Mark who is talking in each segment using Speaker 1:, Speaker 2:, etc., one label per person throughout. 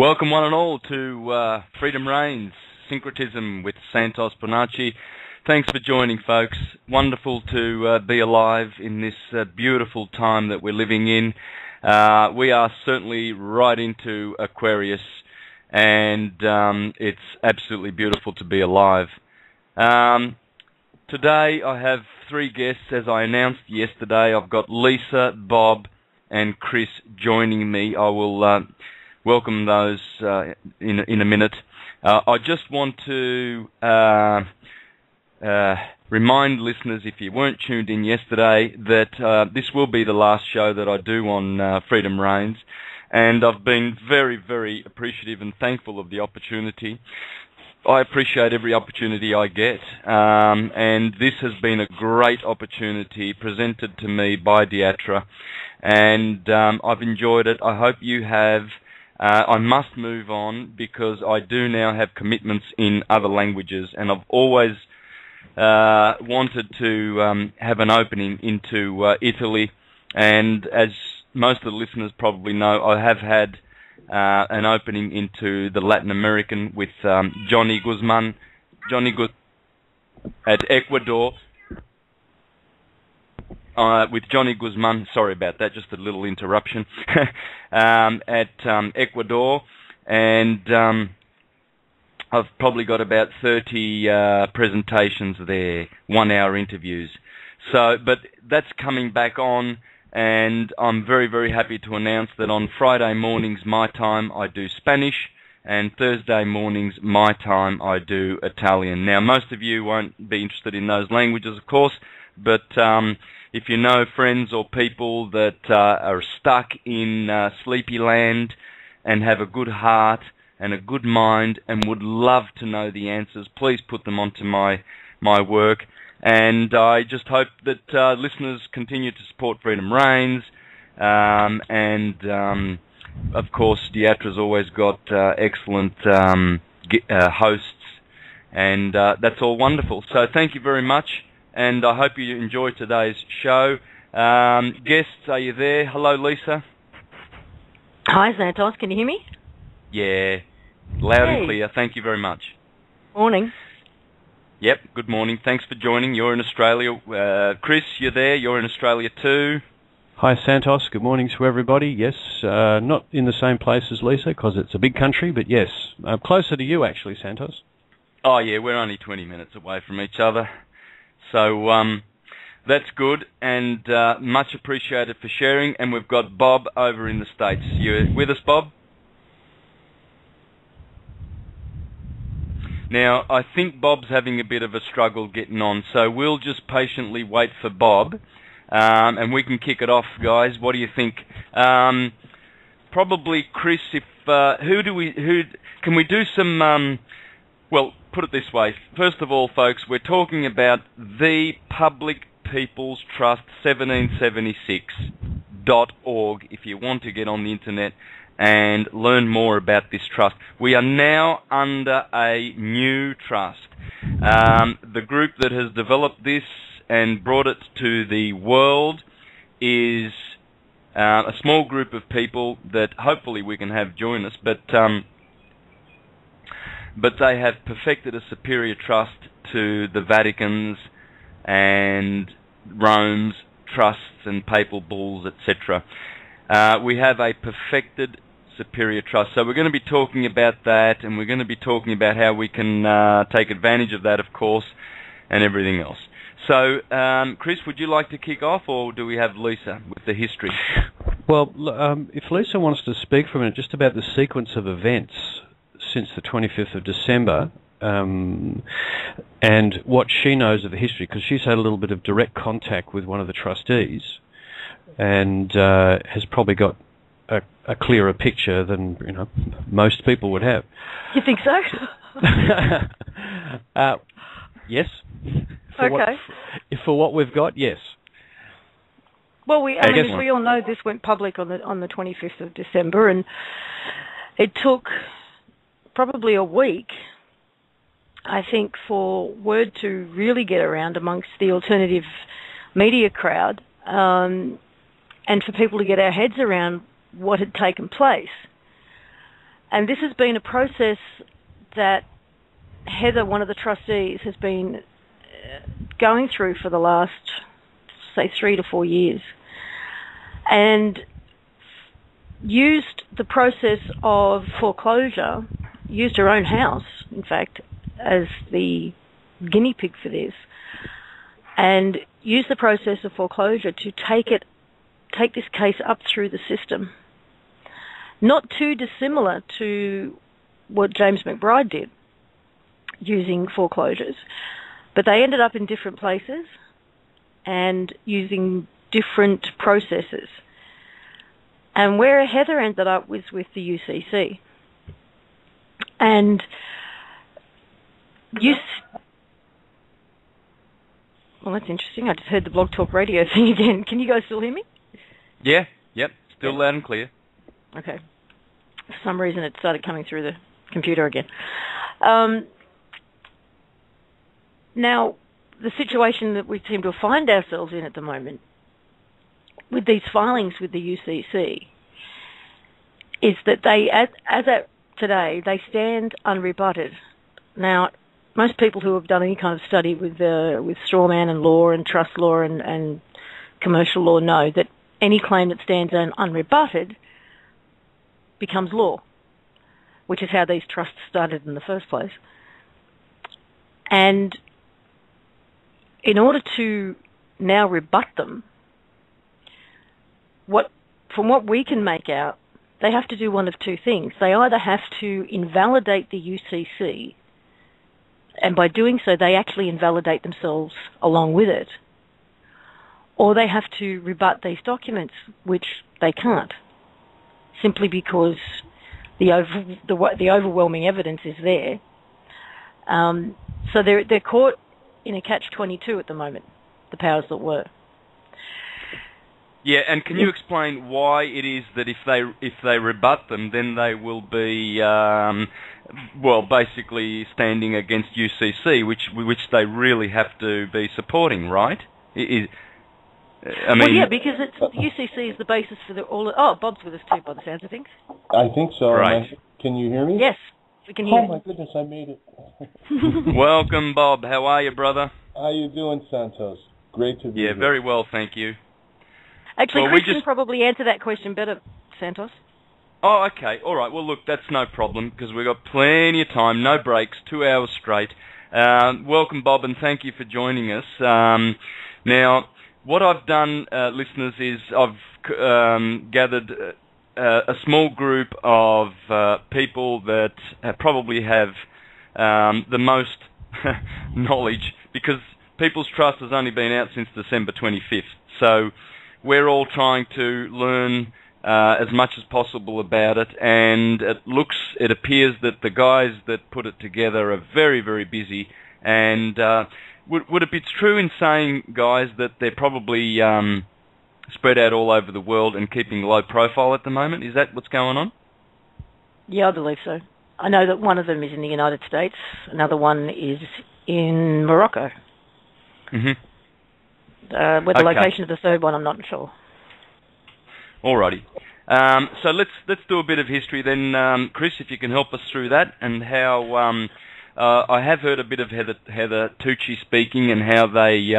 Speaker 1: Welcome one and all to Freedom Reigns, Syncretism with Santos. Thanks for joining, folks. Wonderful to be alive in this beautiful time that we're living in. We are certainly right into Aquarius, and it's absolutely beautiful to be alive. Today I have three guests, as I announced yesterday. I've got Lisa, Bob, and Chris joining me. I will welcome those in a minute. I just want to remind listeners, if you weren't tuned in yesterday, that this will be the last show that I do on Freedom Reigns, and I've been very, very appreciative and thankful of the opportunity. I appreciate every opportunity I get, and this has been a great opportunity presented to me by Diatra, and I've enjoyed it. I hope you have. I must move on because I do now have commitments in other languages, and I've always wanted to have an opening into Italy, and as most of the listeners probably know, I have had an opening into the Latin American with Johnny Guzman at Ecuador. With Johnny Guzman, sorry about that, just a little interruption, at Ecuador, and I've probably got about 30 presentations there, 1-hour interviews. So, but that's coming back on, and I'm very, very happy to announce that on Friday mornings, my time, I do Spanish, and Thursday mornings, my time, I do Italian. Now, most of you won't be interested in those languages, of course, but if you know friends or people that are stuck in sleepy land and have a good heart and a good mind and would love to know the answers, please put them onto my work. And I just hope that listeners continue to support Freedom Reigns. And of course, Diatra's always got excellent hosts, and that's all wonderful. So thank you very much. And I hope you enjoy today's show. Guests, are you there? Hello, Lisa.
Speaker 2: Hi, Santos. Can you hear me?
Speaker 1: Yeah, loud and clear. Thank you very much.
Speaker 2: Morning.
Speaker 1: Yep, good morning. Thanks for joining. You're in Australia. Chris, you're there. You're in Australia too.
Speaker 3: Hi, Santos. Good morning to everybody. Yes, not in the same place as Lisa because it's a big country, but yes, closer to you actually, Santos.
Speaker 1: Oh, yeah, we're only 20 minutes away from each other. So that's good, and much appreciated for sharing. And we've got Bob over in the States. You with us, Bob? Now, I think Bob's having a bit of a struggle getting on, so we'll just patiently wait for Bob, and we can kick it off, guys. What do you think? Probably Chris. If can we do some? Well, put it this way. First of all, folks, we're talking about the Public People's Trust 1776.org if you want to get on the internet and learn more about this trust. We are now under a new trust. The group that has developed this and brought it to the world is a small group of people that hopefully we can have join us, but they have perfected a superior trust to the Vatican's and Rome's trusts and papal bulls, etc. We have a perfected superior trust. So we're going to be talking about that, and we're going to be talking about how we can take advantage of that, of course, and everything else. So, Chris, would you like to kick off, or do we have Lisa with the history?
Speaker 3: Well, if Lisa wants to speak for a minute just about the sequence of events since the 25th of December, and what she knows of the history, because she's had a little bit of direct contact with one of the trustees, and has probably got a clearer picture than most people would have.
Speaker 2: You think so?
Speaker 3: Yes.
Speaker 2: Okay.
Speaker 3: For what we've got, yes.
Speaker 2: Well, as we all know, this went public on the 25th of December, and it took probably a week, I think, for word to really get around amongst the alternative media crowd, and for people to get our heads around what had taken place. And this has been a process that Heather, one of the trustees, has been going through for the last, say, 3 to 4 years, and used the process of foreclosure, used her own house, in fact, as the guinea pig for this, and used the process of foreclosure to take this case up through the system. Not too dissimilar to what James McBride did, using foreclosures. But they ended up in different places and using different processes. And where Heather ended up was with the UCC. And well, that's interesting. I just heard the Blog Talk Radio thing again. Can you guys still hear me?
Speaker 1: Yeah, yep, still loud and clear.
Speaker 2: Okay. For some reason it started coming through the computer again. Now, the situation that we seem to find ourselves in at the moment with these filings with the UCC is that they, as at today, they stand unrebutted. Now, most people who have done any kind of study with strawman and law and trust law and commercial law know that any claim that stands unrebutted becomes law, which is how these trusts started in the first place. And in order to now rebut them, from what we can make out, they have to do one of two things. They either have to invalidate the UCC, and by doing so, they actually invalidate themselves along with it, or they have to rebut these documents, which they can't, simply because the overwhelming evidence is there. So they're caught in a catch-22 at the moment, the powers that were.
Speaker 1: Yeah, and can you explain why it is that if they rebut them, then they will be, basically standing against UCC, which they really have to be supporting, right?
Speaker 2: Because UCC is the basis for all. Oh, Bob's with us too, by the sounds of things.
Speaker 4: I think so.
Speaker 1: Right.
Speaker 4: Can you hear me?
Speaker 2: Yes, we can hear.
Speaker 4: Oh my goodness, I made it.
Speaker 1: Welcome, Bob. How are you, brother?
Speaker 4: How you doing, Santos? Great to be here.
Speaker 1: Yeah, very well, thank you.
Speaker 2: Actually, Chris can probably answer that question better, Santos.
Speaker 1: Oh, okay. All right. Well, look, that's no problem because we've got plenty of time, no breaks, 2 hours straight. Welcome, Bob, and thank you for joining us. Now, what I've done, listeners, is I've gathered a small group of people that probably have the most knowledge, because People's Trust has only been out since December 25th. So we're all trying to learn as much as possible about it, and it appears that the guys that put it together are very, very busy. And would it be true in saying, guys, that they're probably spread out all over the world and keeping low profile at the moment? Is that what's going on?
Speaker 2: Yeah, I believe so. I know that one of them is in the United States. Another one is in Morocco.
Speaker 1: Mm-hmm.
Speaker 2: With the location of the third one, I'm not sure.
Speaker 1: Alrighty. So let's do a bit of history then, Chris, if you can help us through that, and how I have heard a bit of Heather Tucci speaking, and how they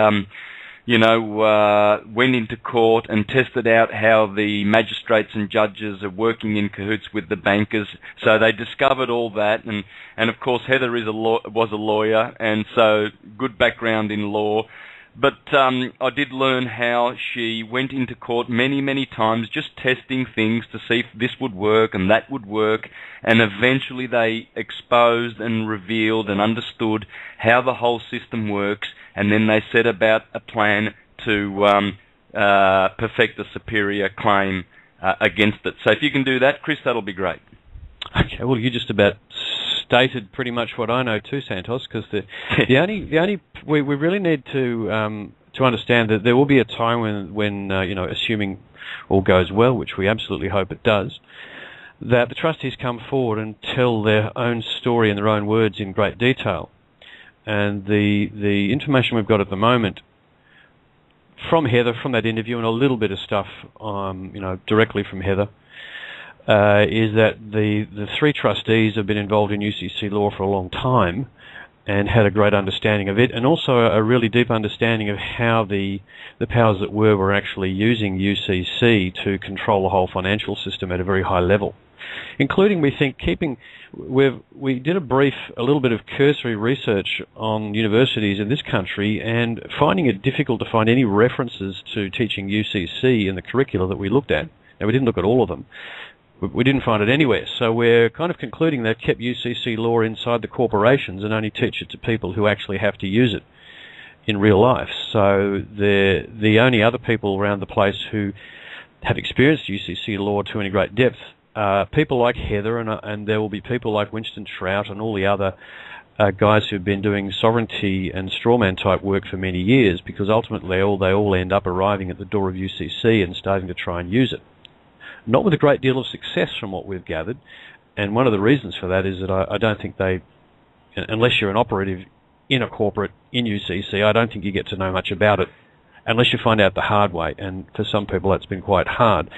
Speaker 1: went into court and tested out how the magistrates and judges are working in cahoots with the bankers. So they discovered all that, and of course Heather was a lawyer, and so good background in law. But I did learn how she went into court many, many times just testing things to see if this would work and that would work, and eventually they exposed and revealed and understood how the whole system works, and then they set about a plan to perfect a superior claim against it. So if you can do that, Chris, that'll be great.
Speaker 3: Okay, well, you just about stated pretty much what I know too, Santos, because we really need to understand that there will be a time when assuming all goes well, which we absolutely hope it does, that the trustees come forward and tell their own story in their own words in great detail. And the information we've got at the moment from Heather, from that interview, and a little bit of stuff directly from Heather, is that the three trustees have been involved in UCC law for a long time and had a great understanding of it, and also a really deep understanding of how the powers that were actually using UCC to control the whole financial system at a very high level, including, we think, we did a little bit of cursory research on universities in this country and finding it difficult to find any references to teaching UCC in the curricula that we looked at. Now, we didn't look at all of them. We didn't find it anywhere, so we're kind of concluding they've kept UCC law inside the corporations and only teach it to people who actually have to use it in real life. So the only other people around the place who have experienced UCC law to any great depth are people like Heather, and there will be people like Winston Trout and all the other guys who've been doing sovereignty and strawman type work for many years, because ultimately they all end up arriving at the door of UCC and starting to try and use it. Not with a great deal of success from what we've gathered, and one of the reasons for that is that I don't think they, unless you're an operative in a corporate in UCC, I don't think you get to know much about it unless you find out the hard way, and for some people that's been quite hard.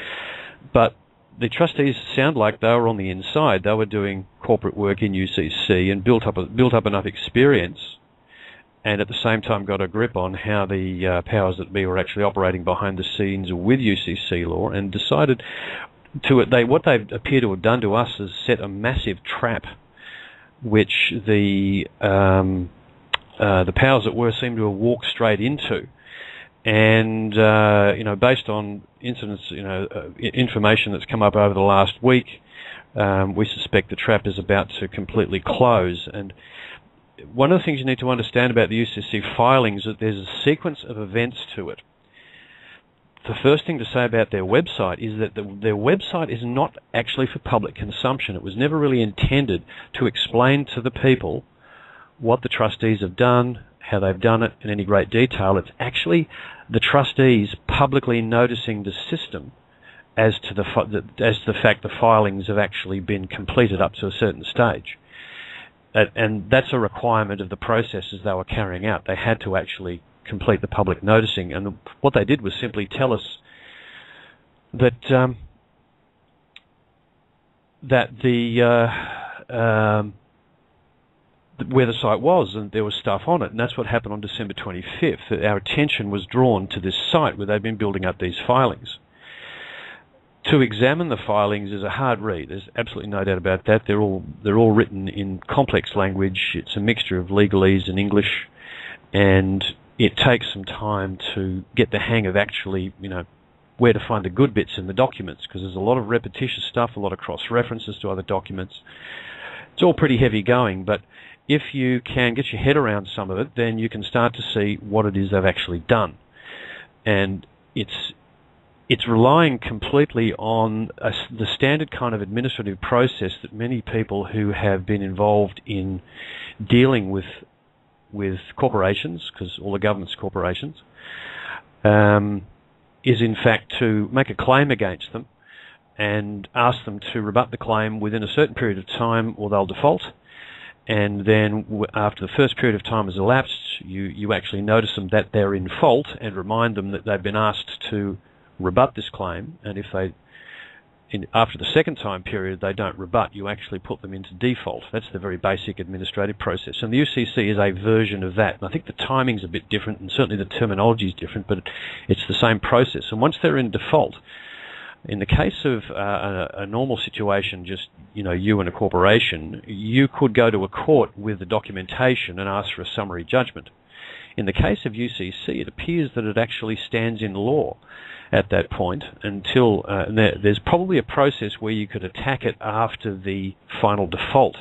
Speaker 3: But the trustees sound like they were on the inside. They were doing corporate work in UCC and built up enough experience, and at the same time got a grip on how the powers that be were actually operating behind the scenes with UCC law, and decided what they appear to have done to us is set a massive trap, which the powers that were seem to have walked straight into. And based on incidents, information that's come up over the last week, we suspect the trap is about to completely close. And one of the things you need to understand about the UCC filings is that there's a sequence of events to it. The first thing to say about their website is that their website is not actually for public consumption. It was never really intended to explain to the people what the trustees have done, how they've done it in any great detail. It's actually the trustees publicly noticing the system as to the fact the filings have actually been completed up to a certain stage. And that's a requirement of the processes they were carrying out. They had to actually complete the public noticing, and what they did was simply tell us that where the site was, and there was stuff on it, and that's what happened on December 25th. Our attention was drawn to this site where they've been building up these filings. To examine the filings is a hard read. There's absolutely no doubt about that. They're all written in complex language. It's a mixture of legalese and English, and it takes some time to get the hang of actually, where to find the good bits in the documents, because there's a lot of repetitious stuff, a lot of cross-references to other documents. It's all pretty heavy going, but if you can get your head around some of it, then you can start to see what it is they've actually done. And it's relying completely on the standard kind of administrative process that many people who have been involved in dealing with corporations, because all the government's corporations, is in fact to make a claim against them and ask them to rebut the claim within a certain period of time, or they'll default. And then after the first period of time has elapsed, you actually notice them that they're in fault and remind them that they've been asked to rebut this claim. And if after the second time period they don't rebut, you actually put them into default. That's the very basic administrative process. And the UCC is a version of that. And I think the timing's a bit different, and certainly the terminology is different, but it's the same process. And once they're in default, in the case of a normal situation, just you and a corporation, you could go to a court with the documentation and ask for a summary judgment. In the case of UCC, it appears that it actually stands in law at that point until there's probably a process where you could attack it after the final default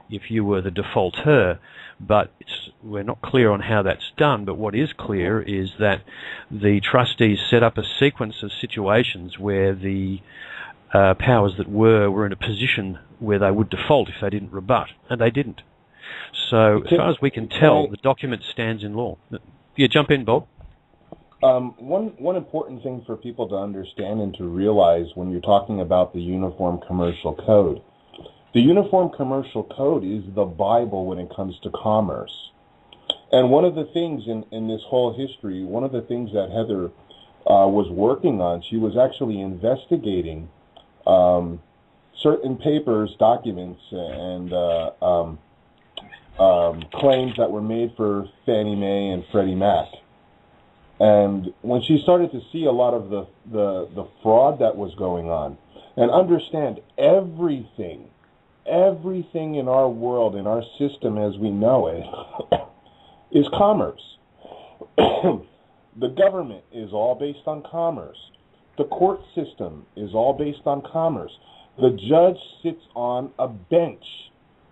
Speaker 3: if you were the defaulter, but we're not clear on how that's done. But what is clear is that the trustees set up a sequence of situations where the powers that were in a position where they would default if they didn't rebut, and they didn't. So as far as we can tell, the document stands in law. Yeah, jump in, Bob.
Speaker 4: One important thing for people to understand and to realize when you're talking about the Uniform Commercial Code, the Uniform Commercial Code is the Bible when it comes to commerce. And one of the things in this whole history, one of the things that Heather was working on, she was actually investigating certain papers, documents, and claims that were made for Fannie Mae and Freddie Mac. And when she started to see a lot of the fraud that was going on, and understand everything in our world, in our system as we know it, is commerce. The government is all based on commerce. The court system is all based on commerce. The judge sits on a bench.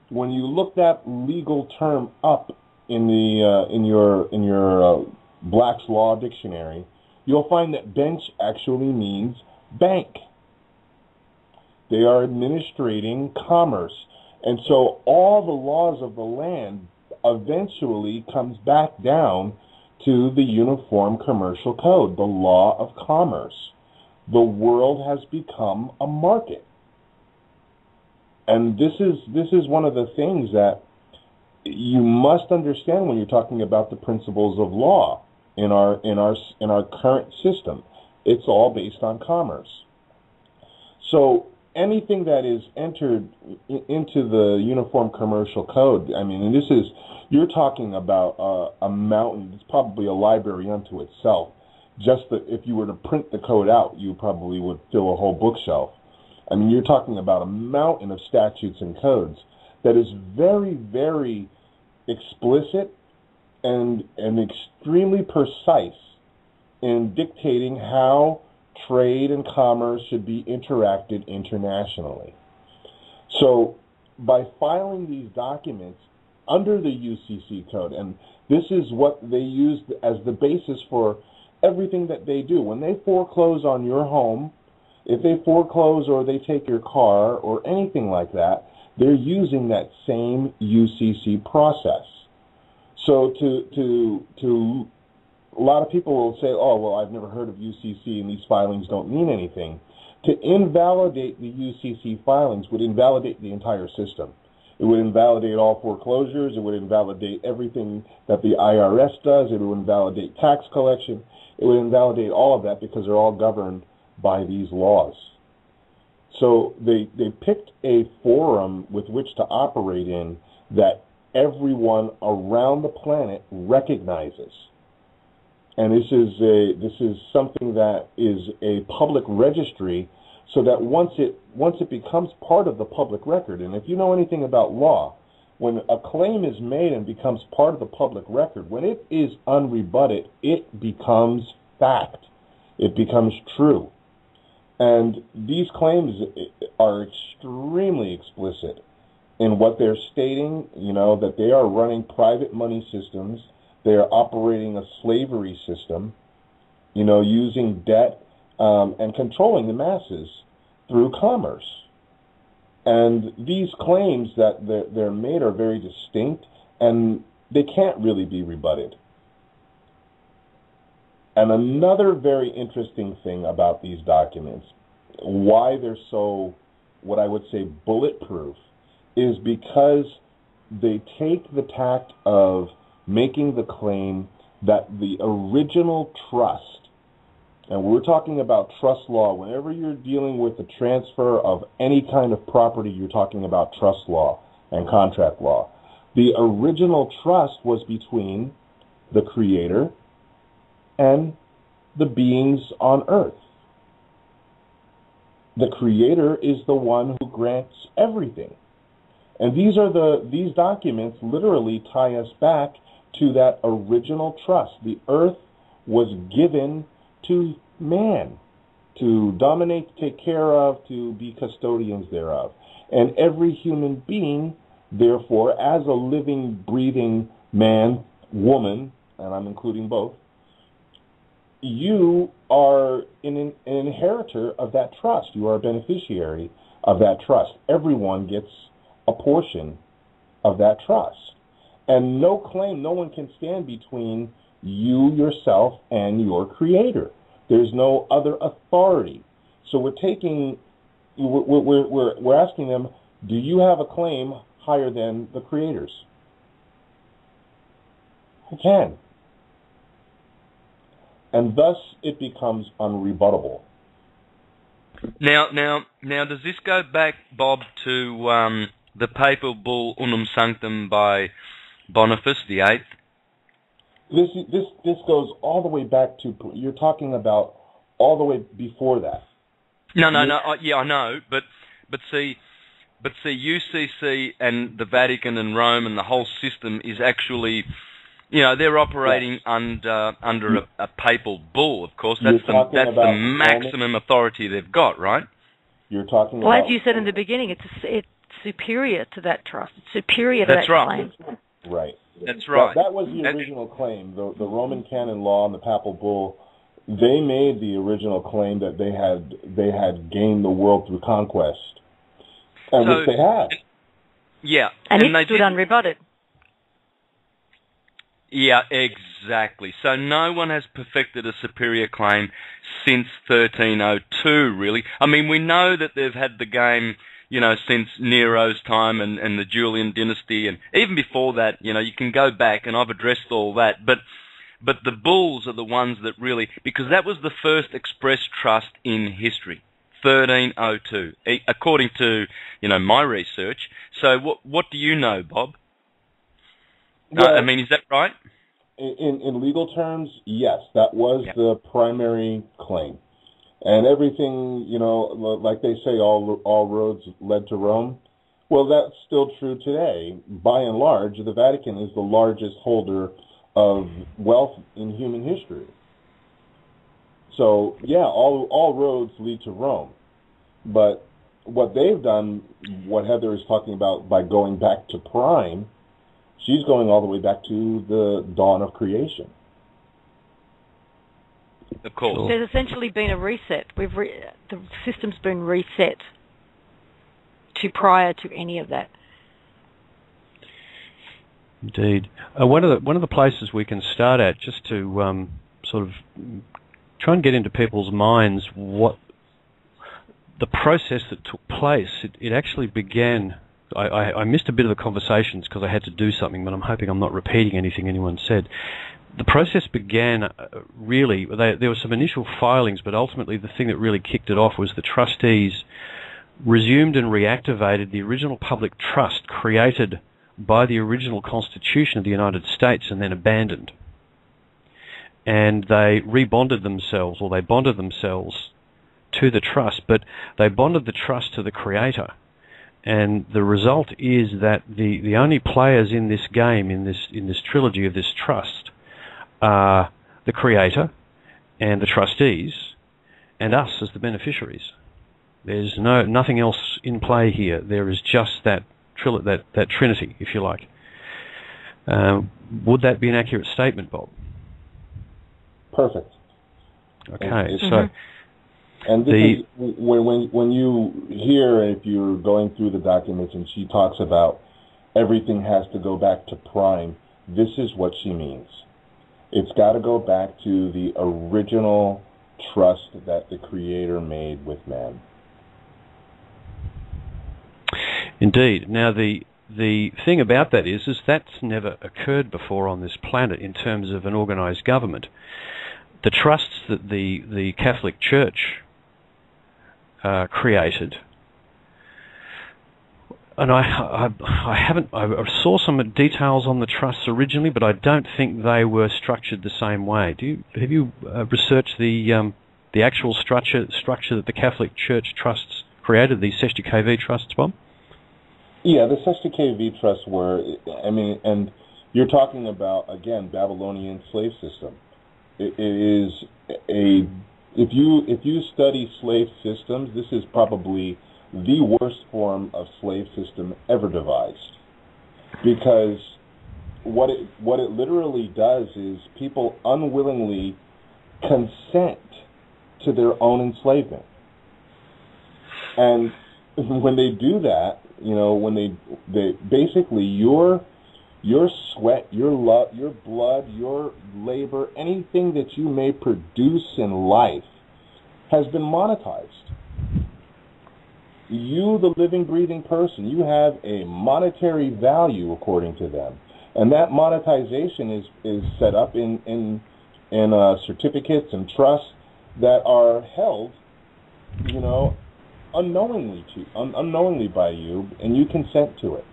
Speaker 4: When you look that legal term up in your Black's Law Dictionary, you'll find that bench actually means bank. They are administrating commerce. And so all the laws of the land eventually comes back down to the Uniform Commercial Code, the law of commerce. The world has become a market. And this is one of the things that you must understand when you're talking about the principles of law in our current system. It's all based on commerce. So anything that is entered into the Uniform Commercial Code, I mean, and you're talking about a mountain. It's probably a library unto itself. Just that if you were to print the code out, you probably would fill a whole bookshelf. I mean, you're talking about a mountain of statutes and codes that is very, very explicit and extremely precise in dictating how trade and commerce should be interacted internationally. So by filing these documents under the UCC code, and this is what they use as the basis for everything that they do. When they foreclose on your home, if they foreclose or they take your car or anything like that, they're using that same UCC process. So to a lot of people will say, oh, well, I've never heard of UCC and these filings don't mean anything. To invalidate the UCC filings would invalidate the entire system. It would invalidate all foreclosures. It would invalidate everything that the IRS does. It would invalidate tax collection. It would invalidate all of that because they're all governed by these laws. So they picked a forum with which to operate in that everyone around the planet recognizes. And this is something that is a public registry, so that once it becomes part of the public record, and if you know anything about law, when a claim is made and becomes part of the public record, when it is unrebutted, it becomes fact. It becomes true. And these claims are extremely explicit in what they're stating, that they are running private money systems. They are operating a slavery system, using debt and controlling the masses through commerce. And these claims that they're made are very distinct, and they can't really be rebutted. And another very interesting thing about these documents, why they're so, what I would say, bulletproof, is because they take the tact of making the claim that the original trust, and we're talking about trust law, whenever you're dealing with the transfer of any kind of property, you're talking about trust law and contract law. The original trust was between the Creator and the beings on earth. The Creator is the one who grants everything. And these documents literally tie us back to that original trust. The earth was given to man to dominate, to take care of, to be custodians thereof. And every human being, therefore, as a living, breathing man, woman, and I'm including both, you are an inheritor of that trust. You are a beneficiary of that trust. Everyone gets a portion of that trust. And no one can stand between you, yourself, and your Creator. There's no other authority. So we're asking them, do you have a claim higher than the Creator's? You can. And thus it becomes unrebuttable.
Speaker 1: Now, does this go back, Bob, to the papal bull Unum Sanctum by Boniface VIII?
Speaker 4: This goes all the way back to, you're talking about all the way before that.
Speaker 1: No. I know, but see, UCC and the Vatican and Rome and the whole system is actually, they're operating under a papal bull. Of course, that's the maximum authority they've got, right?
Speaker 4: You're talking about.
Speaker 2: Well, as you said in the beginning, it's superior to that trust. It's superior to that claim.
Speaker 4: Right.
Speaker 1: That's right.
Speaker 4: That was the original claim. The Roman canon law and the papal bull, they made the original claim that they had gained the world through conquest, which they had.
Speaker 1: Yeah,
Speaker 2: and it stood unrebutted.
Speaker 1: Yeah, exactly. So no one has perfected a superior claim since 1302, really. I mean, we know that they've had the game, since Nero's time and the Julian dynasty, and even before that, you can go back, and I've addressed all that. But the bulls are the ones that really, because that was the first express trust in history, 1302, according to, my research. So what do you know, Bob?
Speaker 4: Well,
Speaker 1: is that right?
Speaker 4: In legal terms, yes, that was the primary claim. And everything, like they say, all roads led to Rome. Well, that's still true today. By and large, the Vatican is the largest holder of wealth in human history. So, all roads lead to Rome. But what they've done, what Heather is talking about by going back to prime, she's going all the way back to the dawn of creation.
Speaker 1: Of course.
Speaker 2: There's essentially been a reset. The system's been reset to prior to any of that.
Speaker 3: Indeed. One of the places we can start at, just to sort of try and get into people's minds what the process that took place. It actually began. I missed a bit of the conversations because I had to do something, but I'm hoping I'm not repeating anything anyone said. The process began, really, there were some initial filings, but ultimately the thing that really kicked it off was the trustees resumed and reactivated the original public trust created by the original Constitution of the United States and then abandoned. And they rebonded themselves, or they bonded themselves to the trust, but they bonded the trust to the Creator. And the result is that the only players in this game, in this trilogy of this trust, are the Creator and the trustees and us as the beneficiaries. There's nothing else in play here. There is just that trinity, if you like. Would that be an accurate statement, Bob?
Speaker 4: Perfect.
Speaker 3: Okay,
Speaker 4: and this is when you hear, if you're going through the documents and she talks about everything has to go back to prime, this is what she means. It's got to go back to the original trust that the Creator made with man.
Speaker 3: Indeed. Now, the thing about that is that's never occurred before on this planet in terms of an organized government. The trusts that the Catholic Church created, and I saw some details on the trusts originally, but I don't think they were structured the same way. Have you researched the actual structure that the Catholic Church trusts created, these Sesti KV trusts, Bob?
Speaker 4: Yeah, the Sesti KV trusts were, and you're talking about, again, Babylonian slave system. It is if you study slave systems, this is probably the worst form of slave system ever devised, because what it literally does is people unwillingly consent to their own enslavement, and when they do that, when they basically your sweat, your love, your blood, your labor, anything that you may produce in life has been monetized. You, the living, breathing person, you have a monetary value according to them. And that monetization is set up in certificates and trusts that are held unknowingly by you, and you consent to it.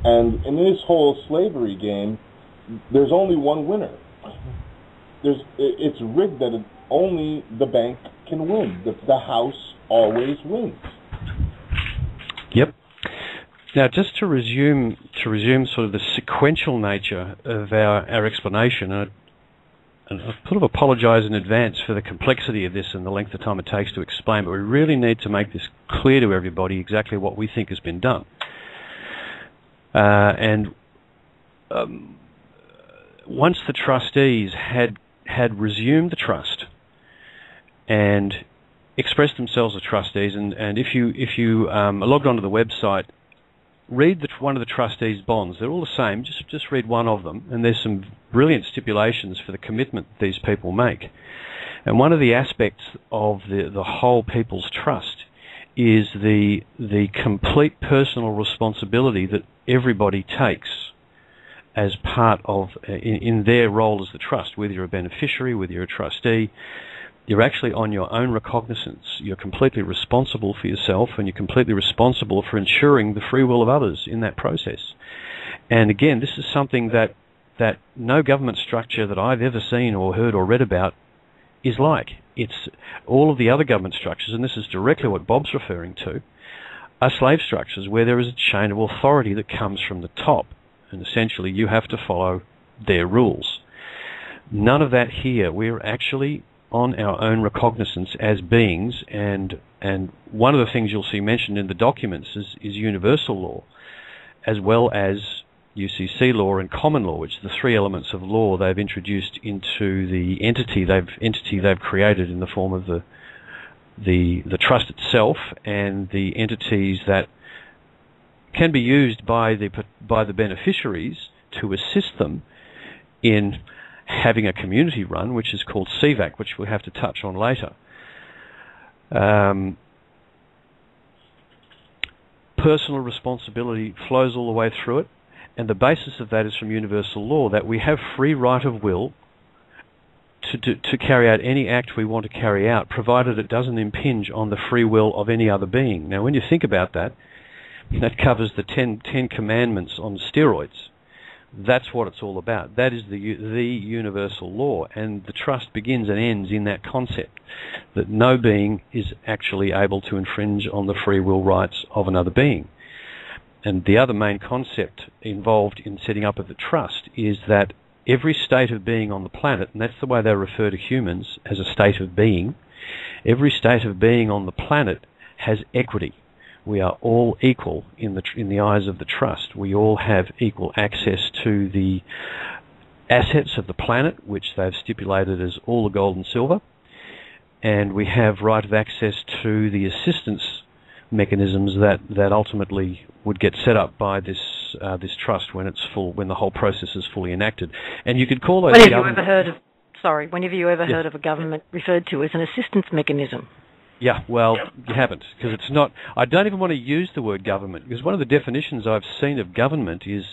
Speaker 4: And in this whole slavery game, there's only one winner. It's rigged that only the bank can win. The house always wins.
Speaker 3: Yep. Now, just to resume sort of the sequential nature of our explanation, and I sort of apologise in advance for the complexity of this and the length of time it takes to explain, but we really need to make this clear to everybody exactly what we think has been done. Once the trustees had resumed the trust and expressed themselves as trustees, and if you logged onto the website, read one of the trustees' bonds. They're all the same. Just read one of them, and there's some brilliant stipulations for the commitment these people make. And one of the aspects of the whole People's Trust is the complete personal responsibility that everybody takes as part of in their role as the trust. Whether you're a beneficiary, whether you're a trustee, you're actually on your own recognizance. You're completely responsible for yourself, and you're completely responsible for ensuring the free will of others in that process. And again, this is something that no government structure that I've ever seen or heard or read about is like. It's all of the other government structures, and this is directly what Bob's referring to, are slave structures where there is a chain of authority that comes from the top, and essentially you have to follow their rules. None of that here. We're actually on our own recognizance as beings, and one of the things you'll see mentioned in the documents is universal law, as well as UCC law and common law, which are the three elements of law they've introduced into the entity they've created in the form of the trust itself, and the entities that can be used by the beneficiaries to assist them in having a community run, which is called CVAC, which we'll have to touch on later. Personal responsibility flows all the way through it, and the basis of that is from universal law, that we have free right of will to carry out any act we want to carry out, provided it doesn't impinge on the free will of any other being. Now, when you think about that, that covers the Ten Commandments on steroids. That's what it's all about. That is the universal law, and the trust begins and ends in that concept, that no being is actually able to infringe on the free will rights of another being. And the other main concept involved in setting up of the trust is that every state of being on the planet, and that's the way they refer to humans, as a state of being, every state of being on the planet has equity. We are all equal in the eyes of the trust. We all have equal access to the assets of the planet, which they've stipulated as all the gold and silver, and we have right of access to the assistance mechanisms that ultimately would get set up by this trust when the whole process is fully enacted. And you could call those.
Speaker 2: Whenever you ever heard of a government referred to as an assistance mechanism?
Speaker 3: Yeah, well, you haven't, because it's not. I don't even want to use the word government, because one of the definitions I've seen of government is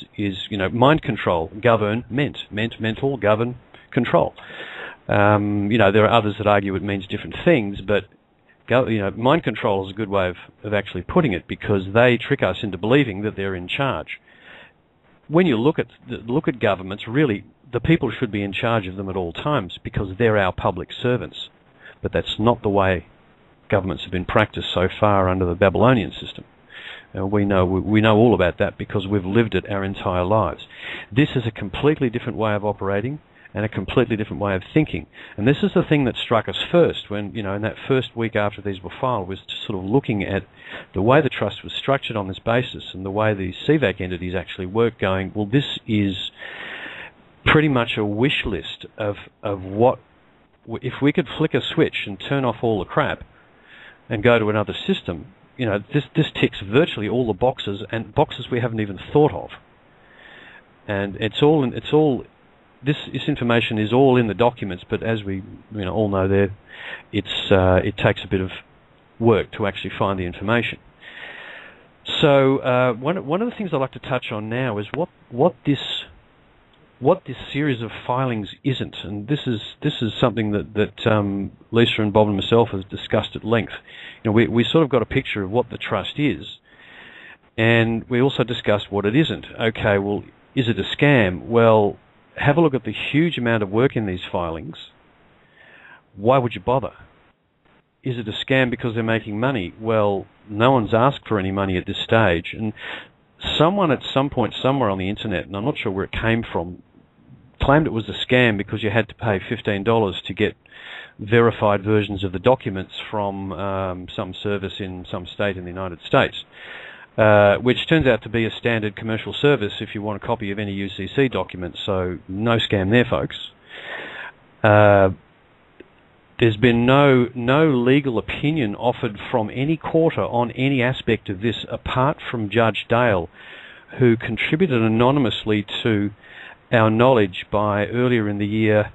Speaker 3: mind control, govern, mental, govern, control. There are others that argue it means different things, but mind control is a good way of actually putting it, because they trick us into believing that they're in charge. When you look at governments, really, the people should be in charge of them at all times, because they're our public servants. But that's not the way governments have been practiced so far under the Babylonian system. We know all about that because we've lived it our entire lives. This is a completely different way of operating and a completely different way of thinking. And this is the thing that struck us first when, in that first week after these were filed, was sort of looking at the way the trust was structured on this basis and the way the CVAC entities actually work, going, well, this is pretty much a wish list of what, if we could flick a switch and turn off all the crap and go to another system, this ticks virtually all the boxes, and boxes we haven't even thought of. And this information is all in the documents, but as we all know, it takes a bit of work to actually find the information. So one of the things I'd like to touch on now is what what this series of filings isn't, and this is something that Lisa and Bob and myself have discussed at length. We sort of got a picture of what the trust is, and we also discussed what it isn't. Okay, well, is it a scam? Well, have a look at the huge amount of work in these filings. Why would you bother? Is it a scam because they're making money? Well, no one's asked for any money at this stage, and someone at some point somewhere on the internet, and I'm not sure where it came from, claimed it was a scam because you had to pay $15 to get verified versions of the documents from some service in some state in the United States, which turns out to be a standard commercial service if you want a copy of any UCC documents, so no scam there, folks. There's been no legal opinion offered from any quarter on any aspect of this apart from Judge Dale, who contributed anonymously to our knowledge by earlier in the year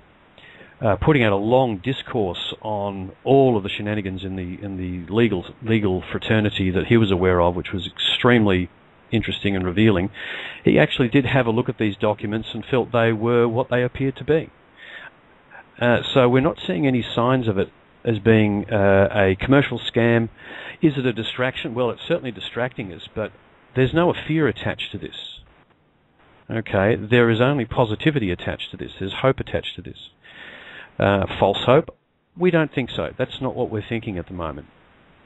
Speaker 3: putting out a long discourse on all of the shenanigans in the legal fraternity that he was aware of, which was extremely interesting and revealing. He actually did have a look at these documents and felt they were what they appeared to be. So we're not seeing any signs of it as being a commercial scam. Is it a distraction? Well, it's certainly distracting us, but there's no fear attached to this. Okay, there is only positivity attached to this. There's hope attached to this. False hope? We don't think so. That's not what we're thinking at the moment.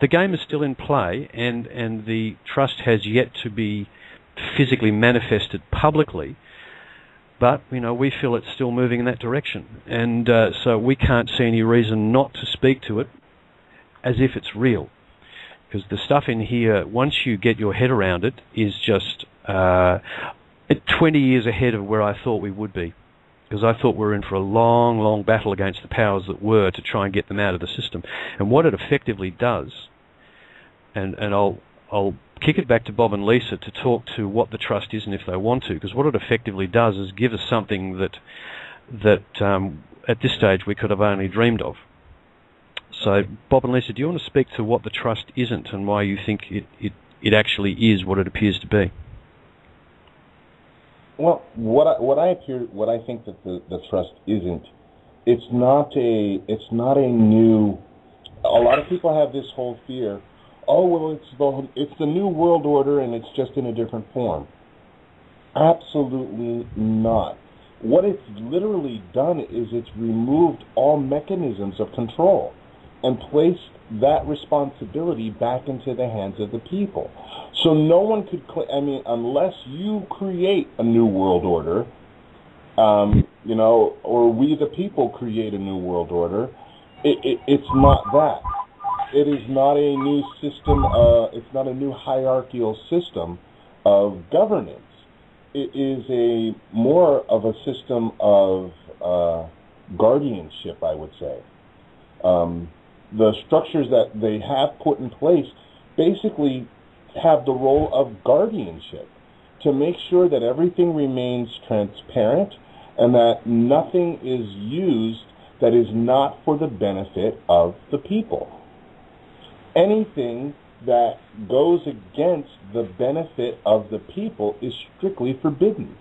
Speaker 3: The game is still in play, and the trust has yet to be physically manifested publicly, but we feel it's still moving in that direction, and so we can't see any reason not to speak to it as if it's real, because the stuff in here, once you get your head around it, is just 20 years ahead of where I thought we would be, because I thought we were in for a long, long battle against the powers that were to try and get them out of the system. And what it effectively does, and I'll kick it back to Bob and Lisa to talk to what the trust is and if they want to, because what it effectively does is give us something that at this stage we could have only dreamed of. So, Bob and Lisa, do you want to speak to what the trust isn't and why you think it actually is what it appears to be?
Speaker 4: Well, what I think that the trust isn't, it's not a new. A lot of people have this whole fear. Oh, well, it's the new world order and it's just in a different form. Absolutely not. What it's literally done is it's removed all mechanisms of control and placed that responsibility back into the hands of the people. So no one could unless you create a new world order, or we the people create a new world order, it's not that. It is not a new system, it's not a new hierarchical system of governance. It is more of a system of guardianship, I would say. The structures that they have put in place basically have the role of guardianship to make sure that everything remains transparent and that nothing is used that is not for the benefit of the people. Anything that goes against the benefit of the people is strictly forbidden.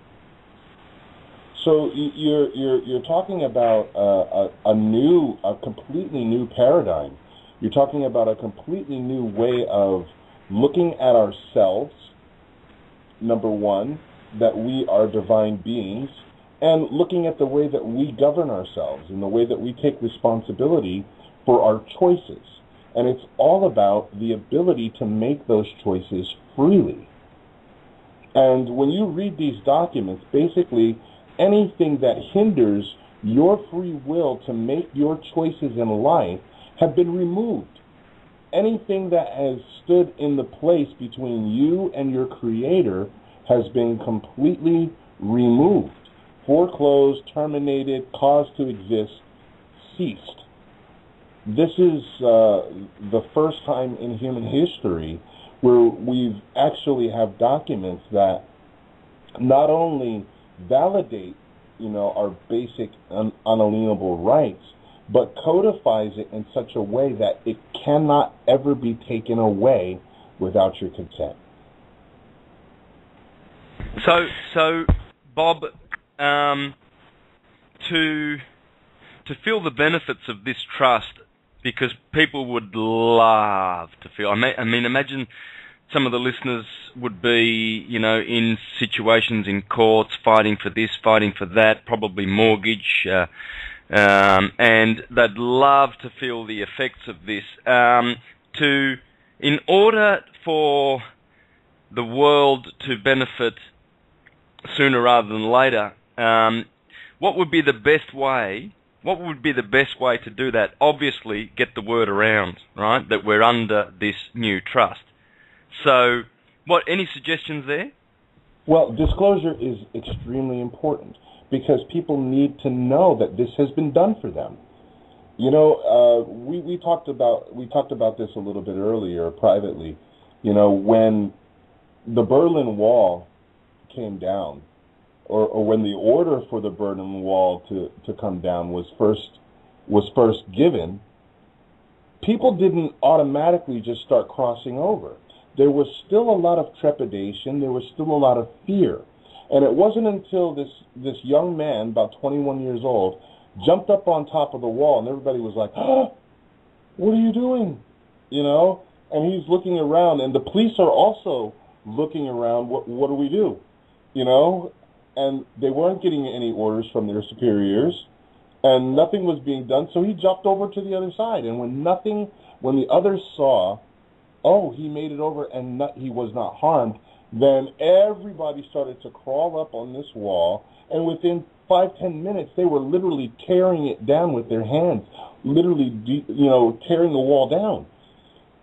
Speaker 4: So you're talking about a completely new paradigm. You're talking about a completely new way of looking at ourselves, number one, that we are divine beings, and looking at the way that we govern ourselves and the way that we take responsibility for our choices. And it's all about the ability to make those choices freely. And when you read these documents, basically anything that hinders your free will to make your choices in life have been removed. Anything that has stood in the place between you and your Creator has been completely removed, foreclosed, terminated, caused to exist, ceased. This is the first time in human history where we actually have documents that not only validate, our basic unalienable rights, but codifies it in such a way that it cannot ever be taken away without your consent.
Speaker 1: So Bob, to feel the benefits of this trust, because people would love to feel. I mean, imagine some of the listeners would be, in situations in courts, fighting for this, fighting for that, probably mortgage, and they'd love to feel the effects of this. In order for the world to benefit sooner rather than later, what would be the best way? What would be the best way to do that? Obviously, get the word around, right, that we're under this new trust. So, any suggestions there?
Speaker 4: Well, disclosure is extremely important because people need to know that this has been done for them. We talked about this a little bit earlier privately. When the Berlin Wall came down, or when the order for the Berlin Wall to come down was first given, people didn't automatically just start crossing over. There was still a lot of trepidation. There was still a lot of fear. And it wasn't until this young man, about 21 years old, jumped up on top of the wall, and everybody was like, "Oh, what are you doing?" And he's looking around, and the police are also looking around. What do we do? And they weren't getting any orders from their superiors, and nothing was being done. So he jumped over to the other side, and when the others saw, oh, he made it over and he was not harmed, then everybody started to crawl up on this wall, and within 5-10 minutes, they were literally tearing it down with their hands, literally, tearing the wall down.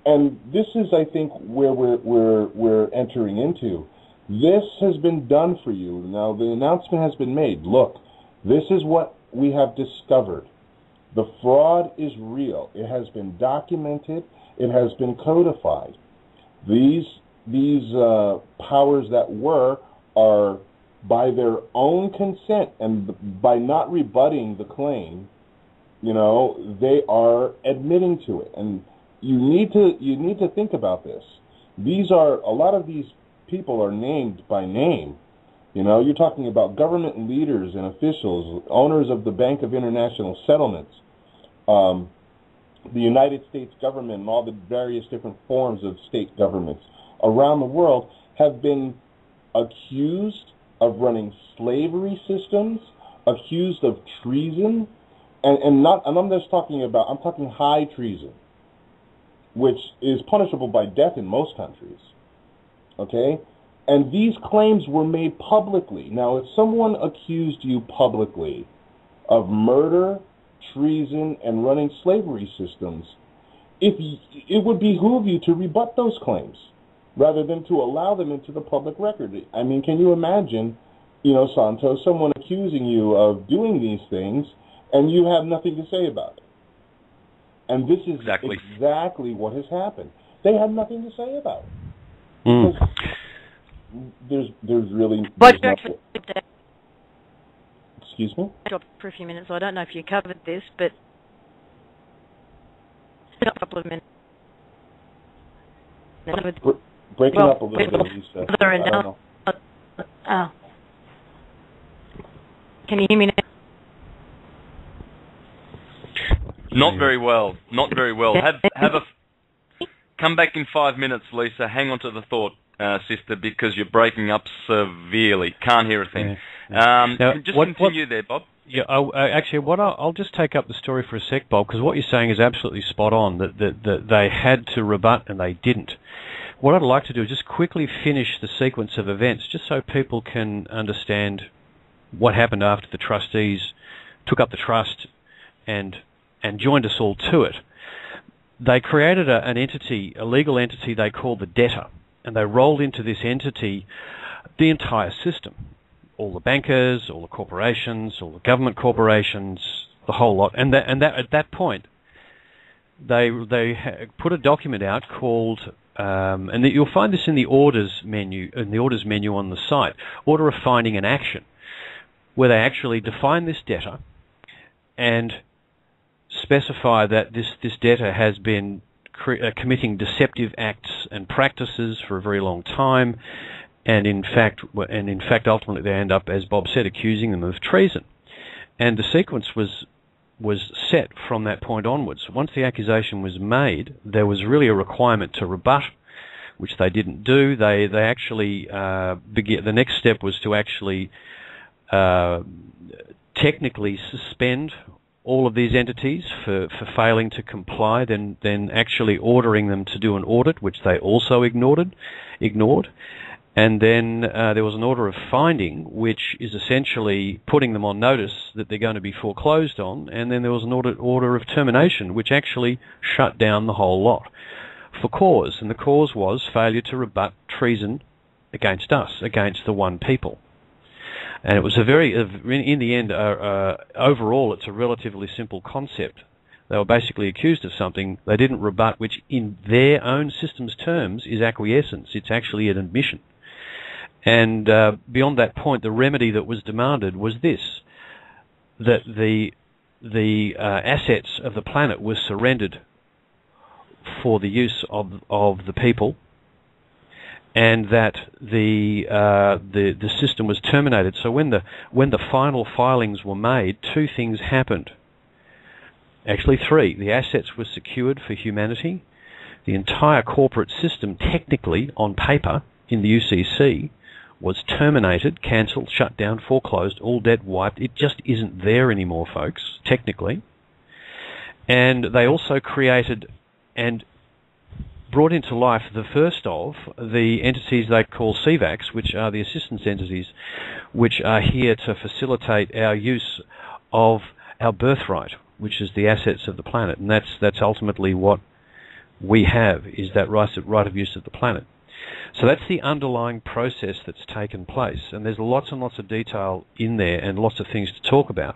Speaker 4: And this is, I think, where we're entering into. This has been done for you. Now, the announcement has been made. Look, this is what we have discovered. The fraud is real. It has been documented. It has been codified. These powers that were are, by their own consent and by not rebutting the claim, they are admitting to it. And you need to think about this. A lot of these people are named by name. You're talking about government leaders and officials, owners of the Bank of International Settlements, the United States government, and all the various different forms of state governments around the world have been accused of running slavery systems, accused of treason, and I'm talking high treason, which is punishable by death in most countries. Okay? And these claims were made publicly. Now, if someone accused you publicly of murder, treason, and running slavery systems, it would behoove you to rebut those claims rather than to allow them into the public record. I mean, can you imagine, Santos, someone accusing you of doing these things and you have nothing to say about it? And this is exactly what has happened. They had nothing to say about it. There's nothing. Excuse me?
Speaker 2: I dropped for a few minutes, so I don't know if you covered this, but a couple of minutes.
Speaker 4: Breaking up a little bit, Lisa. I don't know.
Speaker 2: Oh. Can you hear me now?
Speaker 1: Not very well. Not very well. Come back in 5 minutes, Lisa. Hang on to the thought, sister, because you're breaking up severely. Can't hear a thing.
Speaker 3: Now,
Speaker 1: continue there, Bob.
Speaker 3: Yeah, I'll just take up the story for a sec, Bob, because what you're saying is absolutely spot on, that they had to rebut and they didn't. What I'd like to do is just quickly finish the sequence of events, just so people can understand what happened after the trustees took up the trust and joined us all to it. They created an entity, a legal entity they called the debtor, and they rolled into this entity the entire system. All the bankers, all the corporations, all the government corporations, the whole lot. And at that point, they put a document out called, and you'll find this in the orders menu on the site, Order of Finding an Action, where they actually define this debtor and specify that this debtor has been committing deceptive acts and practices for a very long time. and in fact, ultimately they end up, as Bob said, accusing them of treason. And the sequence was set from that point onwards. Once the accusation was made, there was really a requirement to rebut, which they didn't do. They actually the next step was to actually technically suspend all of these entities for failing to comply, then actually ordering them to do an audit, which they also ignored. And then there was an order of finding, which is essentially putting them on notice that they're going to be foreclosed on. And then there was an order of termination, which actually shut down the whole lot for cause. And the cause was failure to rebut treason against us, against the one people. And it was in the end, overall, it's a relatively simple concept. They were basically accused of something they didn't rebut, which in their own system's terms is acquiescence. It's actually an admission. And beyond that point, the remedy that was demanded was this, that the assets of the planet were surrendered for the use of the people, and that the system was terminated. So when the final filings were made, two things happened. Actually, three. The assets were secured for humanity. The entire corporate system, technically, on paper, in the UCC, was terminated, cancelled, shut down, foreclosed, all dead, wiped. It just isn't there anymore, folks, technically. And they also created and brought into life the first of the entities they call CVACs, which are the assistance entities, which are here to facilitate our use of our birthright, which is the assets of the planet. And that's ultimately what we have, is that right of use of the planet. So that's the underlying process that's taken place, and there's lots and lots of detail in there and lots of things to talk about.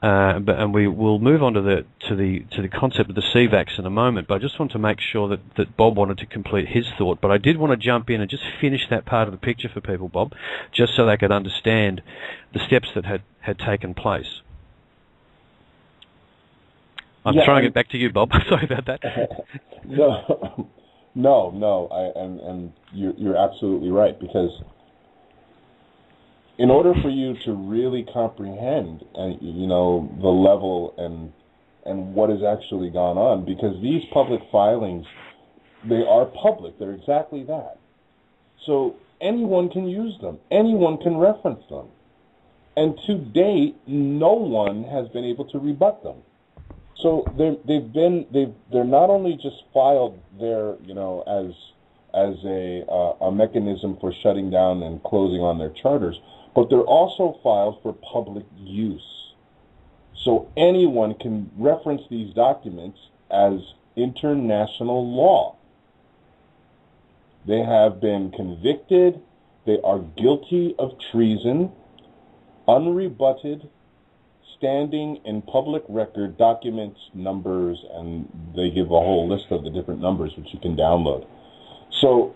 Speaker 3: And we will move on to the concept of the CVACs in a moment. But I just want to make sure that Bob wanted to complete his thought. But I did want to jump in and just finish that part of the picture for people, Bob, just so they could understand the steps that had taken place. I'm throwing it back to you, Bob. Sorry about that.
Speaker 4: No. And you're absolutely right, because in order for you to really comprehend, the level and what has actually gone on, because these public filings, they are public. They're exactly that. So anyone can use them. Anyone can reference them. And to date, no one has been able to rebut them. So they're not only just filed there, as a mechanism for shutting down and closing on their charters, but they're also filed for public use. So anyone can reference these documents as international law. They have been convicted. They are guilty of treason, unrebutted, standing in public record, documents, numbers, and they give a whole list of the different numbers which you can download. So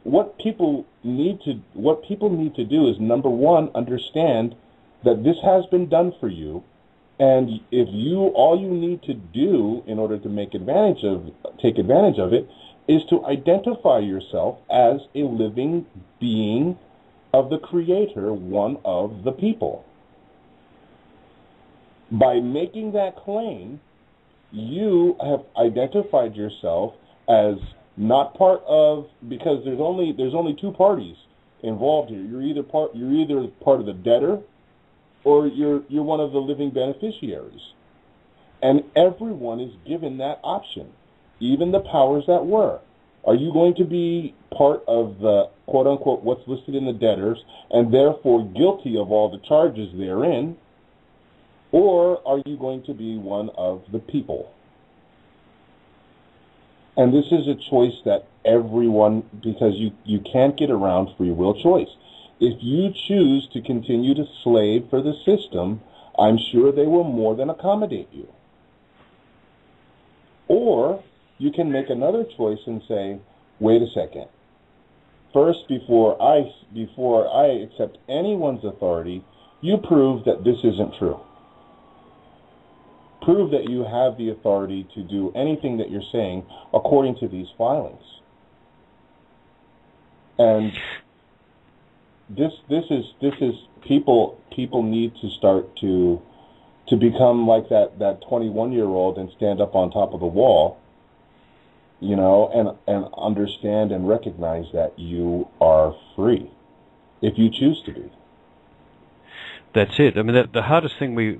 Speaker 4: what people need to do is, number one, understand that this has been done for you, and all you need to do in order to take advantage of it is to identify yourself as a living being of the Creator, one of the people. By making that claim, you have identified yourself as not part of, because there's only two parties involved here. You're either part of the debtor, or you're one of the living beneficiaries. And everyone is given that option, even the powers that were. Are you going to be part of the quote unquote what's listed in the debtors and therefore guilty of all the charges therein? Or are you going to be one of the people? And this is a choice that everyone, because you can't get around free will choice. If you choose to continue to slave for the system, I'm sure they will more than accommodate you. Or you can make another choice and say, wait a second. First, before I accept anyone's authority, you prove that this isn't true. Prove that you have the authority to do anything that you're saying according to these filings. And this is people need to start to become like that 21-year-old and stand up on top of the wall, and understand and recognize that you are free if you choose to be.
Speaker 3: That's it. I mean, the hardest thing we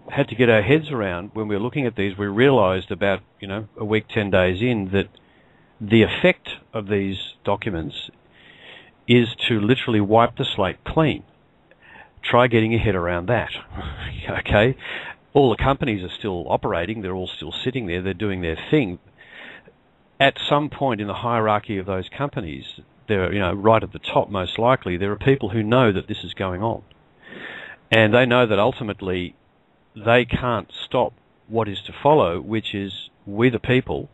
Speaker 3: had to get our heads around when we were looking at these, we realized about, a week, 10 days in, that the effect of these documents is to literally wipe the slate clean. Try getting your head around that. Okay? All the companies are still operating. They're all still sitting there. They're doing their thing. At some point in the hierarchy of those companies, they're, right at the top most likely, there are people who know that this is going on. And they know that ultimately they can't stop what is to follow, which is we the people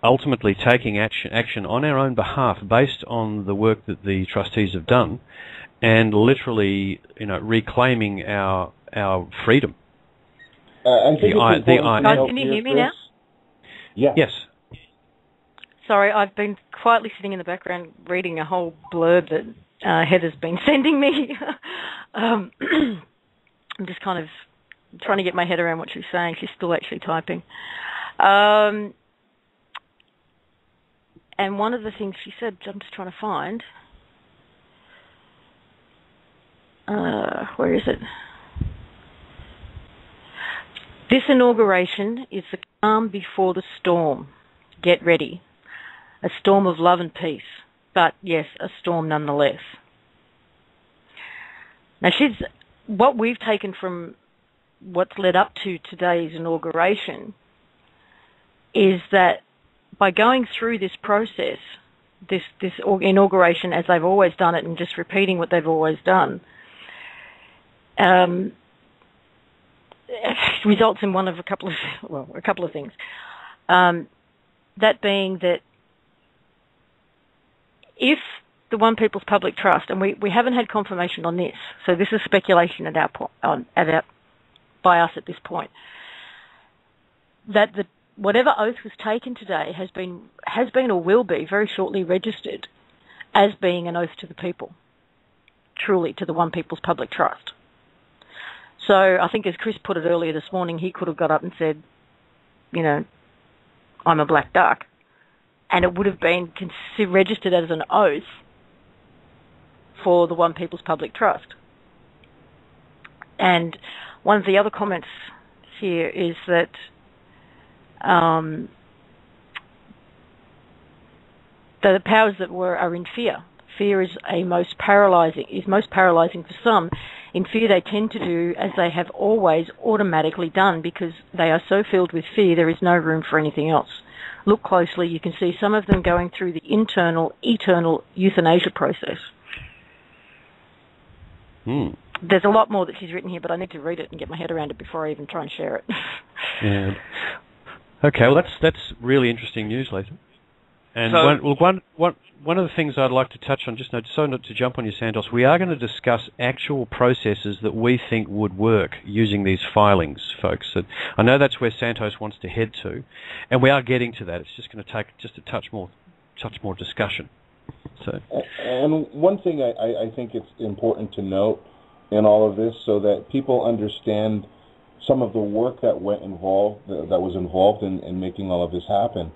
Speaker 3: ultimately taking action on our own behalf based on the work that the trustees have done, and literally, reclaiming our freedom.
Speaker 4: I think
Speaker 2: guys, can you hear me now?
Speaker 4: Yeah.
Speaker 3: Yes.
Speaker 2: Sorry, I've been quietly sitting in the background reading a whole blurb that Heather's been sending me. I'm just kind of trying to get my head around what she's saying. She's still actually typing. And one of the things she said, I'm just trying to find. Where is it? This inauguration is the calm before the storm. Get ready. A storm of love and peace. But, yes, a storm nonetheless. Now, what we've taken from what's led up to today's inauguration is that by going through this process, this inauguration as they've always done it and just repeating what they've always done, results in a couple of things. That being that if the One People's Public Trust, and we haven't had confirmation on this, so this is speculation by us at this point, that whatever oath was taken today has been or will be very shortly registered as being an oath to the people, truly to the One People's Public Trust. So I think, as Chris put it earlier this morning, he could have got up and said, I'm a black duck, and it would have been registered as an oath for the One People's Public Trust. And one of the other comments here is that the powers that are in fear. Fear is most paralyzing for some. In fear, they tend to do as they have always automatically done, because they are so filled with fear there is no room for anything else. Look closely, you can see some of them going through the eternal euthanasia process. There's a lot more that she's written here, but I need to read it and get my head around it before I even try and share it.
Speaker 3: Yeah. Okay, well that's really interesting news, Lathan. And one of the things I'd like to touch on, just so not to jump on you, Santos, we are going to discuss actual processes that we think would work using these filings, folks. I know that's where Santos wants to head to, and we are getting to that. It's just going to take just a touch more discussion. So,
Speaker 4: and one thing I think it's important to note in all of this, so that people understand some of the work that was involved in making all of this happen.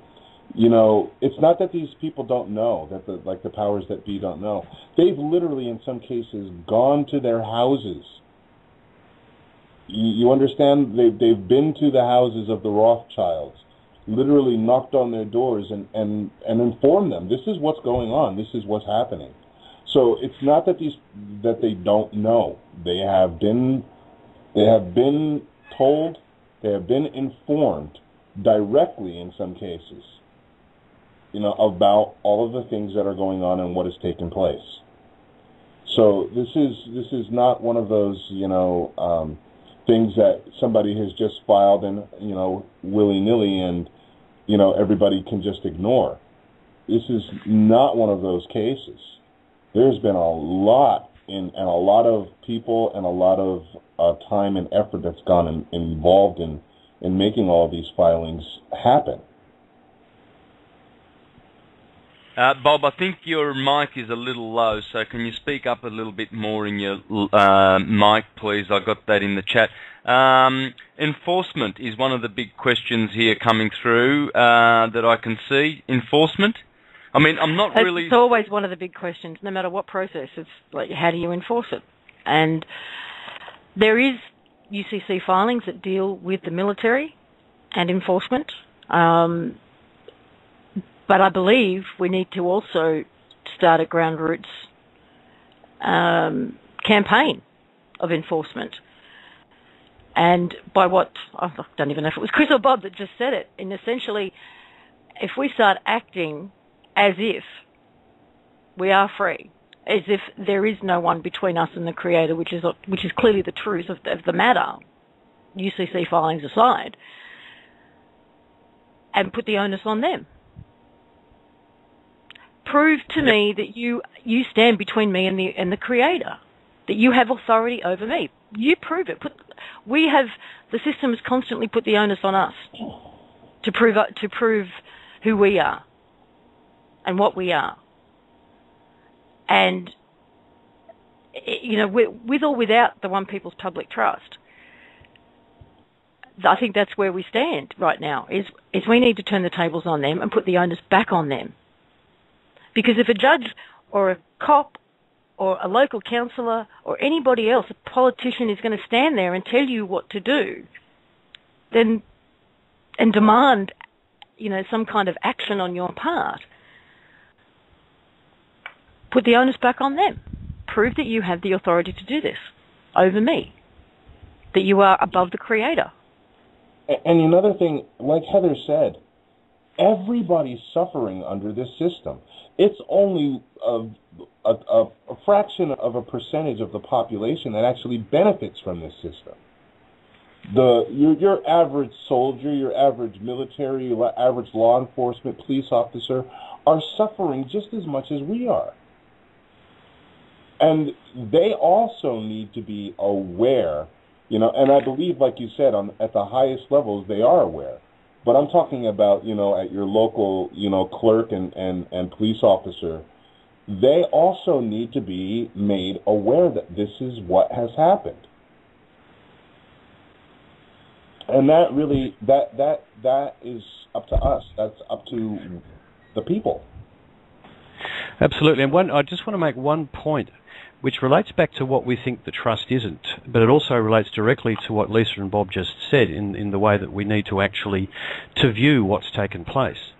Speaker 4: It's not that these people don't know, that the powers that be don't know. They've literally, in some cases, gone to their houses. You understand? They've been to the houses of the Rothschilds, literally knocked on their doors and informed them, this is what's going on, this is what's happening. So it's not that they don't know. They have been told, they have been informed directly in some cases, about all of the things that are going on and what has taken place. So this is not one of those, things that somebody has just filed and, willy-nilly and, everybody can just ignore. This is not one of those cases. There's been a lot and a lot of people and a lot of time and effort that's gone involved in making all of these filings happen.
Speaker 1: Bob, I think your mic is a little low, so can you speak up a little bit more in your mic, please? I got that in the chat. Enforcement is one of the big questions here coming through that I can see. Enforcement? I mean, I'm not really...
Speaker 2: It's always one of the big questions, no matter what process. It's like, how do you enforce it? And there is UCC filings that deal with the military and enforcement. But I believe we need to also start a ground roots campaign of enforcement. And by what, I don't even know if it was Chris or Bob that just said it, and essentially, if we start acting as if we are free, as if there is no one between us and the Creator, which is clearly the truth of the matter, UCC filings aside, and put the onus on them. Prove to me that you stand between me and the Creator, that you have authority over me. You prove it. The system has constantly put the onus on us to prove who we are and what we are. And with or without the One People's Public Trust, I think that's where we stand right now. Is we need to turn the tables on them and put the onus back on them. Because if a judge or a cop or a local councillor or anybody else, a politician, is going to stand there and tell you what to do, then and demand, some kind of action on your part, put the onus back on them. Prove that you have the authority to do this over me, that you are above the Creator.
Speaker 4: And another thing, like Heather said, everybody's suffering under this system. It's only a fraction of a percentage of the population that actually benefits from this system. Your average soldier, your average military, your average law enforcement, police officer are suffering just as much as we are. And they also need to be aware, and I believe, like you said, at the highest levels, they are aware. But I'm talking about, at your local, clerk and police officer, they also need to be made aware that this is what has happened. And that really, that is up to us. That's up to the people.
Speaker 3: Absolutely. And I just want to make one point, which relates back to what we think the trust isn't, but it also relates directly to what Lisa and Bob just said in the way that we need to actually to view what's taken place.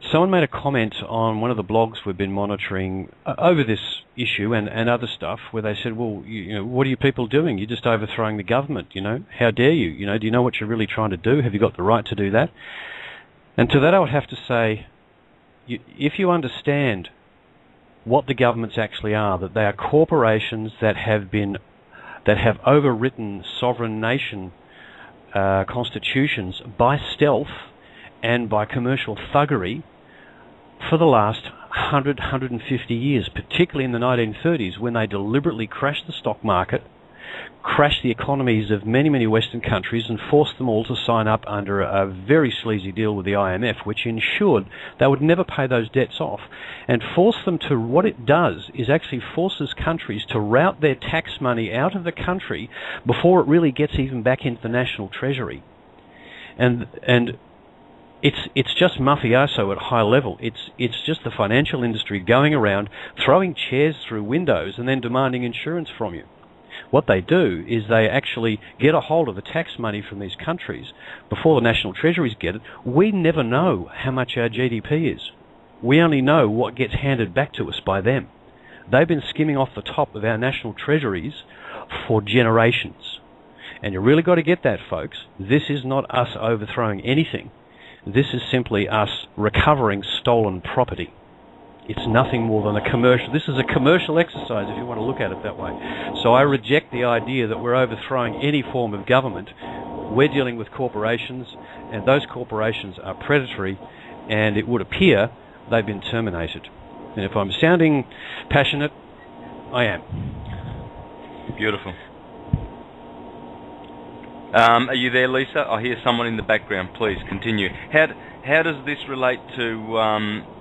Speaker 3: Someone made a comment on one of the blogs we've been monitoring over this issue and other stuff, where they said, well, what are you people doing? You're just overthrowing the government, How dare you? Do you know what you're really trying to do? Have you got the right to do that? And to that I would have to say, if you understand what the governments actually are, that they are corporations that have overwritten sovereign nation constitutions by stealth and by commercial thuggery for the last 150 years, particularly in the 1930s, when they deliberately crashed the stock market, crashed the economies of many, many Western countries, and forced them all to sign up under a very sleazy deal with the IMF, which ensured they would never pay those debts off, and forced them to, what it does is actually forces countries to route their tax money out of the country before it really gets even back into the national treasury. And it's just mafioso at high level. It's just the financial industry going around throwing chairs through windows and then demanding insurance from you. What they do is they actually get a hold of the tax money from these countries before the national treasuries get it. We never know how much our GDP is. We only know what gets handed back to us by them. They've been skimming off the top of our national treasuries for generations. And you really got to get that, folks. This is not us overthrowing anything. This is simply us recovering stolen property. It's nothing more than a commercial. This is a commercial exercise, if you want to look at it that way. So I reject the idea that we're overthrowing any form of government. We're dealing with corporations, and those corporations are predatory, and it would appear they've been terminated. And if I'm sounding passionate, I am.
Speaker 1: Beautiful. Are you there, Lisa? I hear someone in the background. Please continue. how does this relate to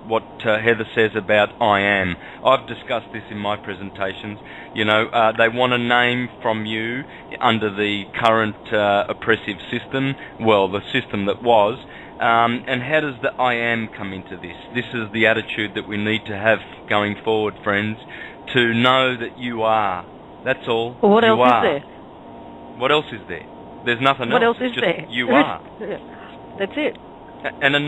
Speaker 1: what Heather says about I am? I've discussed this in my presentations. They want a name from you under the current oppressive system, well, the system that was, and how does the I am come into this? This is the attitude that we need to have going forward, friends, to know that you are. That's all.
Speaker 2: Well, what else is there?
Speaker 1: What else is there? There's nothing else.
Speaker 2: What else is
Speaker 1: just
Speaker 2: there?
Speaker 1: You are.
Speaker 2: That's it.
Speaker 1: And a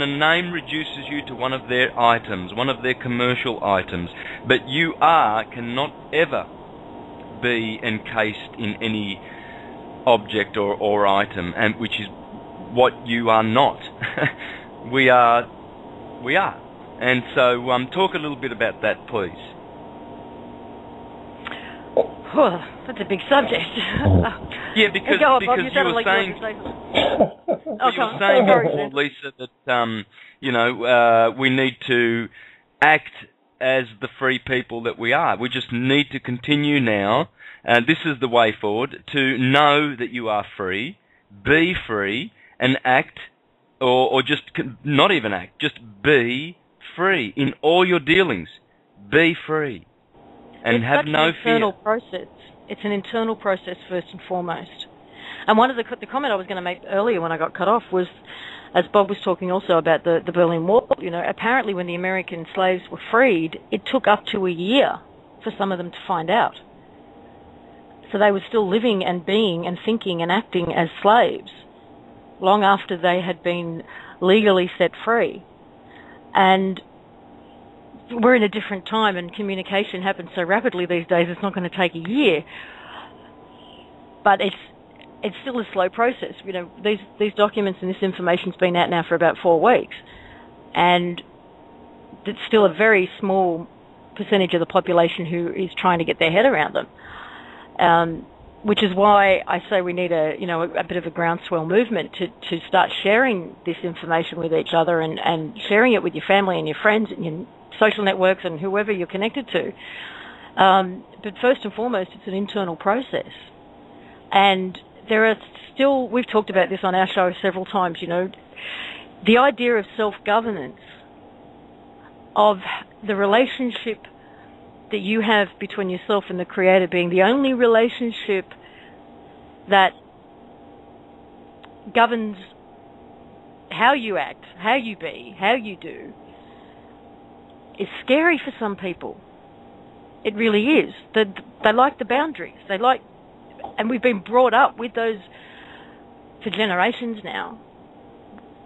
Speaker 1: name reduces you to one of their items, one of their commercial items. But you are cannot ever be encased in any object or item, and which is what you are not. We are. And so talk a little bit about that, please.
Speaker 2: Oh, that's a big subject.
Speaker 1: Yeah, because you were saying before, Lisa, that we need to act as the free people that we are. We just need to continue now, and this is the way forward, to know that you are free, be free, and act, or just not even act, just be free in all your dealings. Be free. And have no fear.
Speaker 2: Internal process. It's an internal process first and foremost. And one of the comment I was going to make earlier when I got cut off was, as Bob was talking also about the Berlin Wall, apparently when the American slaves were freed, it took up to a year for some of them to find out. So they were still living and being and thinking and acting as slaves long after they had been legally set free. And we're in a different time, and communication happens so rapidly these days, it's not going to take a year. But it's still a slow process. These documents and this information's been out now for about 4 weeks, and it's still a very small percentage of the population who is trying to get their head around them. Which is why I say we need a bit of a groundswell movement to start sharing this information with each other and sharing it with your family and your friends and your social networks and whoever you're connected to. But first and foremost, it's an internal process. And there are still, we've talked about this on our show several times, the idea of self-governance, of the relationship that you have between yourself and the Creator being the only relationship that governs how you act, how you be, how you do, is scary for some people. It really is. They like the boundaries. And we've been brought up with those for generations now,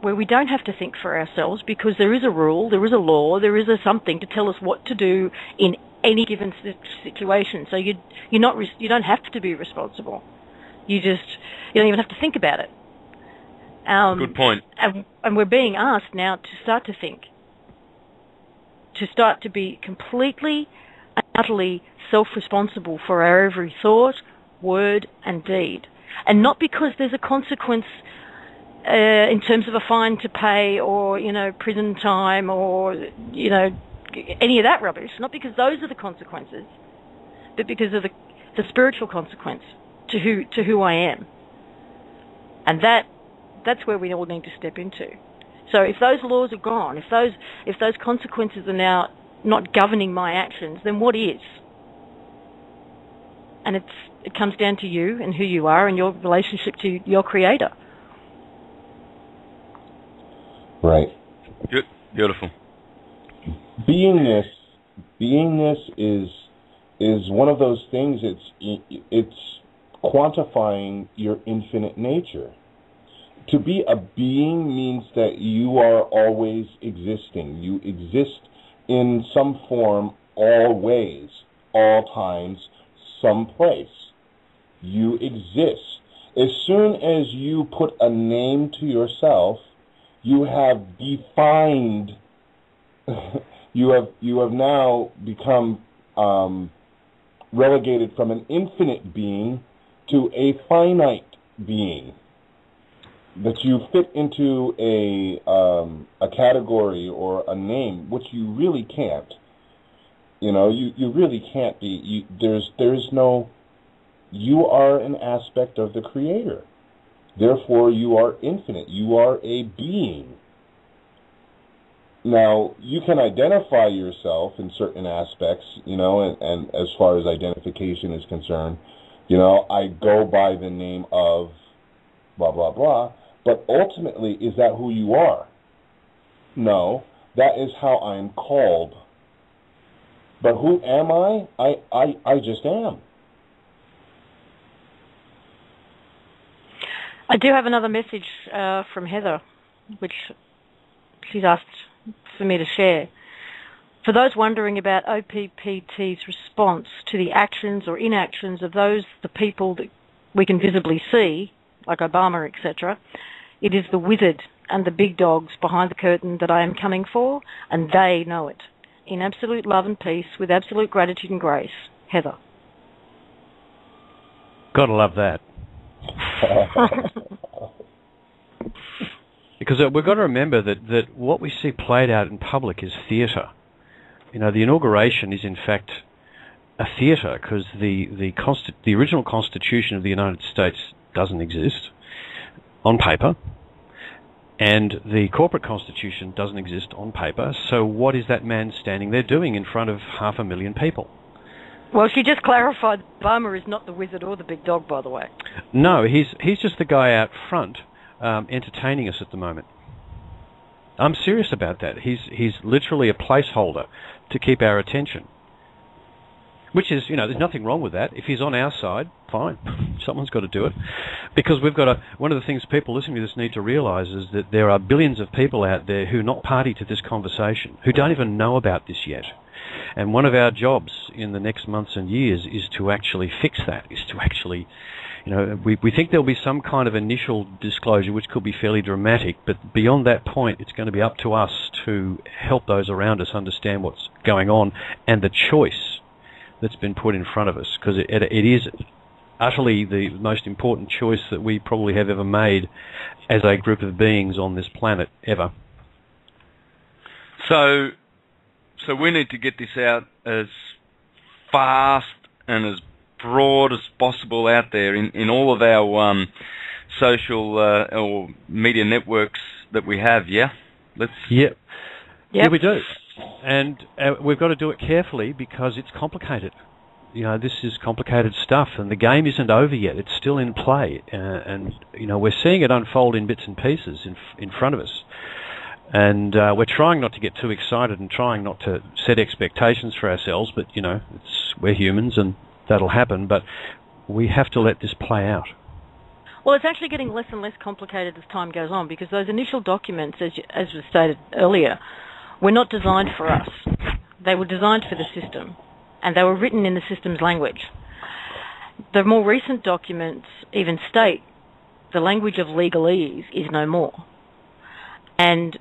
Speaker 2: where we don't have to think for ourselves because there is a rule, there is a law, there is something to tell us what to do in any given situation. So you don't have to be responsible. You don't even have to think about it.
Speaker 1: Good point.
Speaker 2: And we're being asked now to start to think, to start to be completely and utterly self-responsible for our every thought, word, and deed. And not because there's a consequence in terms of a fine to pay or, prison time or, any of that rubbish. Not because those are the consequences, but because of the spiritual consequence to who I am. And that's where we all need to step into. So if those laws are gone, if those consequences are now not governing my actions, then what is? And it comes down to you and who you are and your relationship to your Creator.
Speaker 4: Right.
Speaker 1: Good. Beautiful.
Speaker 4: Beingness is one of those things. It's quantifying your infinite nature. To be a being means that you are always existing. You exist in some form, always, all times, someplace. You exist. As soon as you put a name to yourself, you have defined. You have now become relegated from an infinite being to a finite being. That you fit into a category or a name, which you really can't. You really can't be. There's no. You are an aspect of the Creator. Therefore, you are infinite. You are a being. Now, you can identify yourself in certain aspects, and as far as identification is concerned, I go by the name of blah, blah, blah, but ultimately, is that who you are? No, that is how I'm called. But who am I? I just am.
Speaker 2: I do have another message from Heather, which she's asked for me to share. For those wondering about OPPT's response to the actions or inactions of the people that we can visibly see, like Obama, etc., it is the wizard and the big dogs behind the curtain that I am coming for, and they know it. In absolute love and peace, with absolute gratitude and grace, Heather.
Speaker 3: Gotta love that. Because we've got to remember that what we see played out in public is theatre. The inauguration is in fact a theatre, because the original Constitution of the United States doesn't exist on paper, and the corporate constitution doesn't exist on paper. So what is that man standing there doing in front of 500,000 people?
Speaker 2: Well, she just clarified Obama is not the wizard or the big dog, by the way.
Speaker 3: No, he's just the guy out front entertaining us at the moment. I'm serious about that. He's literally a placeholder to keep our attention. Which is, there's nothing wrong with that. If he's on our side, fine. Someone's got to do it. Because we've got one of the things people listening to this need to realise is that there are billions of people out there who are not party to this conversation, who don't even know about this yet. And one of our jobs in the next months and years is to actually fix that, is to actually, we think there'll be some kind of initial disclosure which could be fairly dramatic, but beyond that point it's going to be up to us to help those around us understand what's going on and the choice that's been put in front of us, because it is utterly the most important choice that we probably have ever made as a group of beings on this planet, ever.
Speaker 1: So we need to get this out as fast and as broad as possible out there in all of our social or media networks that we have, yeah?
Speaker 3: Yep. Yeah, we do. And we've got to do it carefully because it's complicated. This is complicated stuff, and the game isn't over yet. It's still in play. And we're seeing it unfold in bits and pieces in front of us. And we're trying not to get too excited and trying not to set expectations for ourselves, but, we're humans and that'll happen, but we have to let this play out.
Speaker 2: Well, it's actually getting less and less complicated as time goes on, because those initial documents, as was stated earlier, were not designed for us. They were designed for the system, and they were written in the system's language. The more recent documents even state the language of legalese is no more. And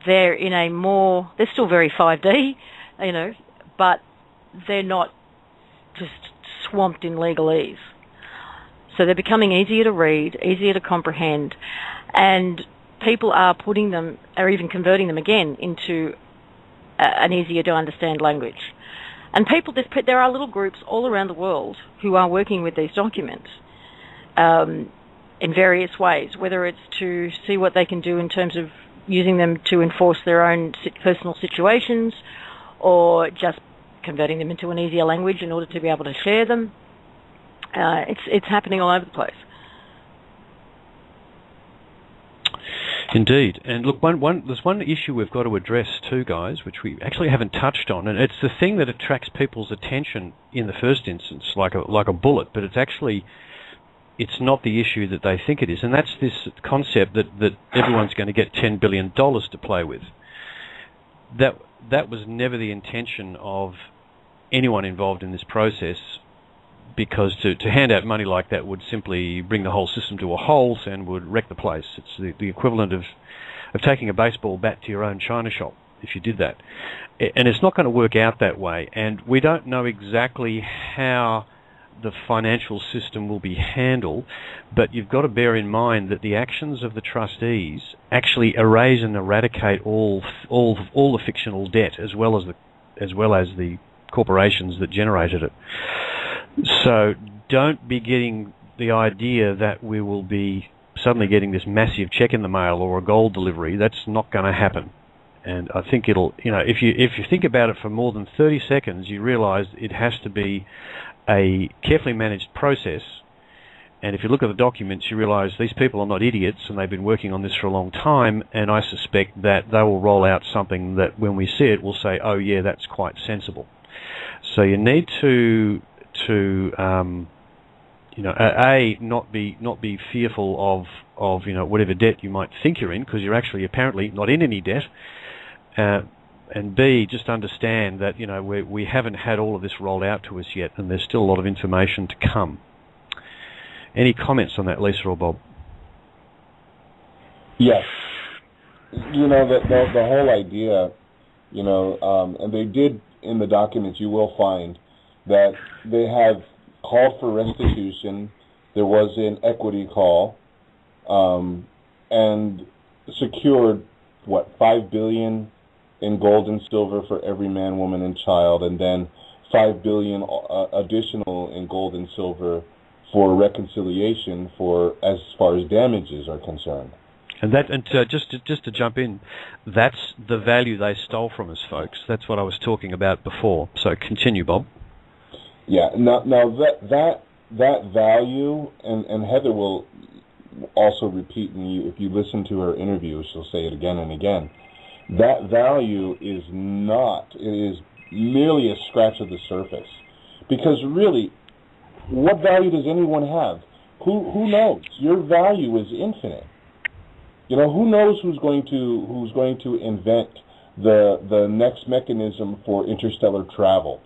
Speaker 2: they're they're still very 5D, but they're not just swamped in legalese. So they're becoming easier to read, easier to comprehend, and people are even converting them again into an easier to understand language. And there are little groups all around the world who are working with these documents in various ways, whether it's to see what they can do in terms of using them to enforce their own personal situations, or just converting them into an easier language in order to be able to share them. It's happening all over the place.
Speaker 3: Indeed. And look, there's one issue we've got to address too, guys, which we actually haven't touched on, and it's the thing that attracts people's attention in the first instance, like a bullet, but it's not the issue that they think it is, and that's this concept that everyone's going to get $10 billion to play with. That was never the intention of anyone involved in this process, because to hand out money like that would simply bring the whole system to a halt and would wreck the place. It's the equivalent of taking a baseball bat to your own china shop if you did that. And it's not going to work out that way, and we don't know exactly how the financial system will be handled, but you've got to bear in mind that the actions of the trustees actually erase and eradicate all the fictional debt, as well as the corporations that generated it. So don't be getting the idea that we will be suddenly getting this massive check in the mail or a gold delivery. That's not going to happen. And I think it'll, if you think about it for more than 30 seconds, you realise it has to be a carefully managed process. And if you look at the documents, you realise these people are not idiots, and they've been working on this for a long time. And I suspect that they will roll out something that, when we see it, we'll say, "Oh yeah, that's quite sensible." So you need to not be fearful of whatever debt you might think you're in, because you're actually apparently not in any debt. And B, just understand that we haven't had all of this rolled out to us yet, and there's still a lot of information to come. Any comments on that, Lisa or Bob?
Speaker 4: Yes. The whole idea, and they did in the documents, you will find that they have called for restitution. There was an equity call, and secured, $5 billion in gold and silver for every man, woman, and child, and then $5 billion additional in gold and silver for reconciliation as far as damages are concerned.
Speaker 3: And just to jump in, that's the value they stole from us, folks. That's what I was talking about before. So continue, Bob.
Speaker 4: Yeah. Now that value, and Heather will also repeat, and if you listen to her interview, she'll say it again and again. That value is merely a scratch of the surface, because really, what value does anyone have? Who knows? Your value is infinite. Who knows who's going to invent the next mechanism for interstellar travel?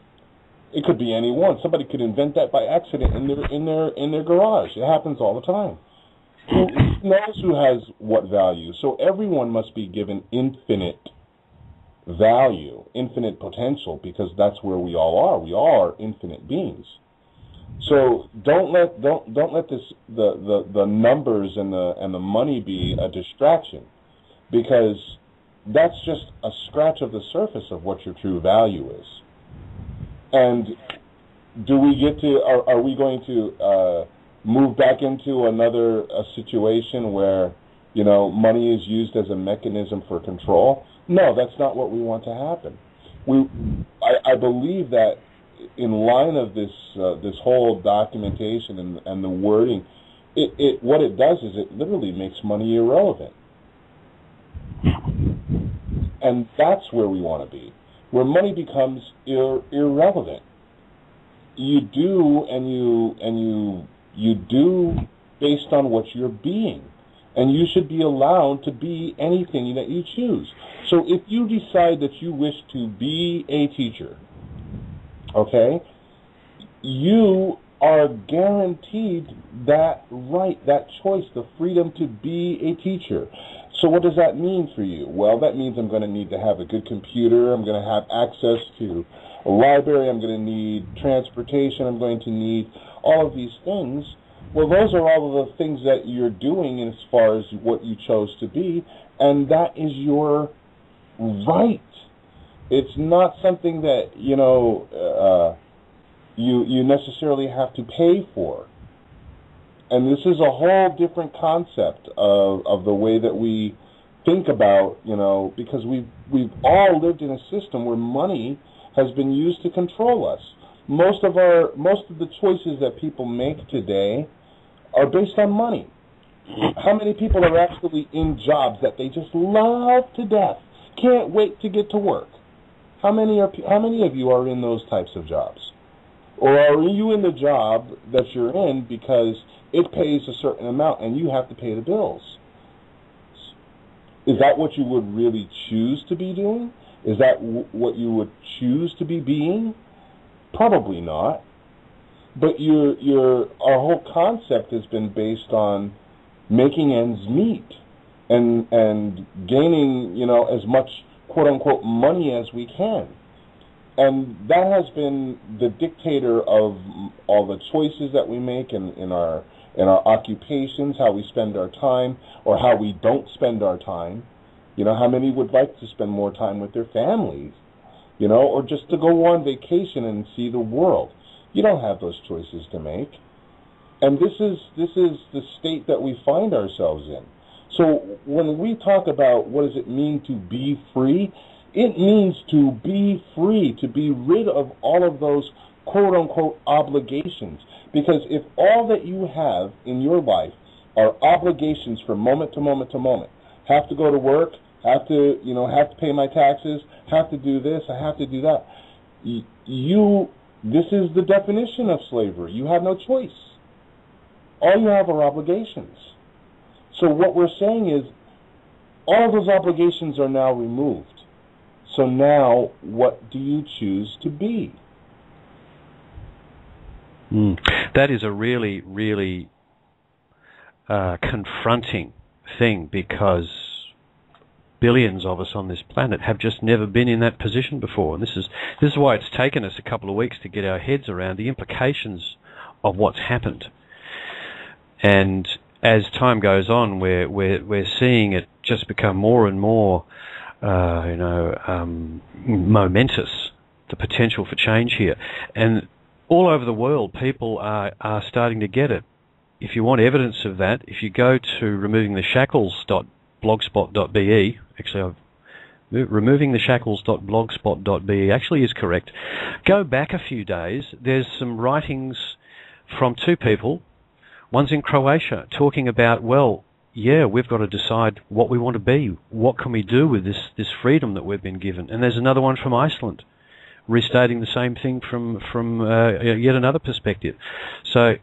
Speaker 4: It could be anyone. Somebody could invent that by accident in their garage. It happens all the time. Who knows who has what value? So everyone must be given infinite value, infinite potential, because that's where we all are. We all are infinite beings. So don't let the numbers and the money be a distraction, because that's just a scratch of the surface of what your true value is. And are we going to move back into another situation where money is used as a mechanism for control? No, that's not what we want to happen. I believe that in line of this whole documentation and the wording, what it does is it literally makes money irrelevant, and that's where we want to be, where money becomes irrelevant. You do you do based on what you're being, and you should be allowed to be anything that you choose. So if you decide that you wish to be a teacher, okay, you are guaranteed that right, that choice, the freedom to be a teacher. So what does that mean for you? Well, that means I'm going to need to have a good computer. I'm going to have access to a library. I'm going to need transportation. I'm going to need all of these things. Well, those are all of the things that you're doing as far as what you chose to be, and that is your right. It's not something that you necessarily have to pay for. And this is a whole different concept of the way that we think about, because we've all lived in a system where money has been used to control us. Most of the choices that people make today are based on money. How many people are actually in jobs that they just love to death, can't wait to get to work? How many of you are in those types of jobs? Or are you in the job that you're in because it pays a certain amount and you have to pay the bills? Is that what you would really choose to be doing? Is that what you would choose to be being? Probably not. But our whole concept has been based on making ends meet and gaining, as much quote-unquote money as we can. And that has been the dictator of all the choices that we make in our occupations, how we spend our time, or how we don't spend our time. How many would like to spend more time with their families, or just to go on vacation and see the world. You don't have those choices to make. And this is the state that we find ourselves in. So when we talk about what does it mean to be free, it means to be free, to be rid of all of those quote-unquote obligations. Because if all that you have in your life are obligations from moment to moment to moment, have to go to work, have to pay my taxes, have to do this, I have to do that, this is the definition of slavery. You have no choice. All you have are obligations. So what we're saying is all those obligations are now removed. So now what do you choose to be?
Speaker 3: That is a really, really confronting thing, because billions of us on this planet have just never been in that position before. And this is why it's taken us a couple of weeks to get our heads around the implications of what's happened. And as time goes on, we're seeing it just become more and more, momentous, the potential for change here. And all over the world, people are starting to get it. If you want evidence of that, if you go to removingtheshackles.blogspot.be, actually, removingtheshackles.blogspot.be actually is correct. Go back a few days. There's some writings from two people. One's in Croatia, talking about, we've got to decide what we want to be. What can we do with this freedom that we've been given? And there's another one from Iceland, restating the same thing from yet another perspective. So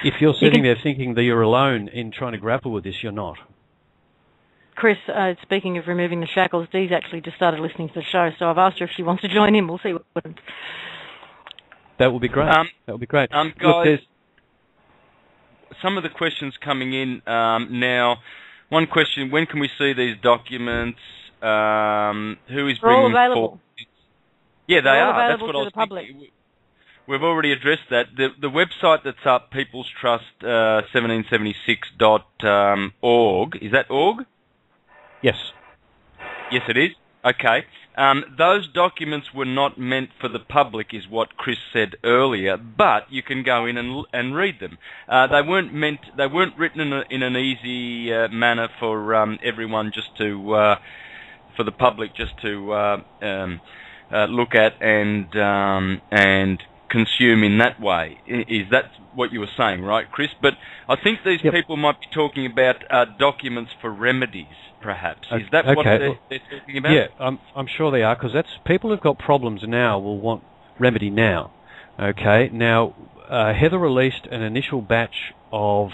Speaker 3: if you're sitting there thinking that you're alone in trying to grapple with this, you're not.
Speaker 2: Chris, speaking of removing the shackles, Dee's actually just started listening to the show, so I've asked her if she wants to join in. We'll see what happens.
Speaker 3: That would be great. That would be great.
Speaker 1: Guys, some of the questions coming in now. One question: when can we see these documents? Who is bringing forward? Yeah, they are. That's what I was thinking. We've already addressed that. The website that's up, People's Trust 1776.org. Is that org?
Speaker 3: Yes.
Speaker 1: Yes, it is. Okay. Those documents were not meant for the public, is what Chris said earlier, but you can go in and read them. They weren't written in an easy manner for everyone for the public just to look at and consume in that way. Is that what you were saying, right, Chris? But I think these people might be talking about documents for remedies, perhaps. Is that what they're talking about?
Speaker 3: Yeah, I'm sure they are, because people who've got problems now will want remedy now. Okay, now Heather released an initial batch of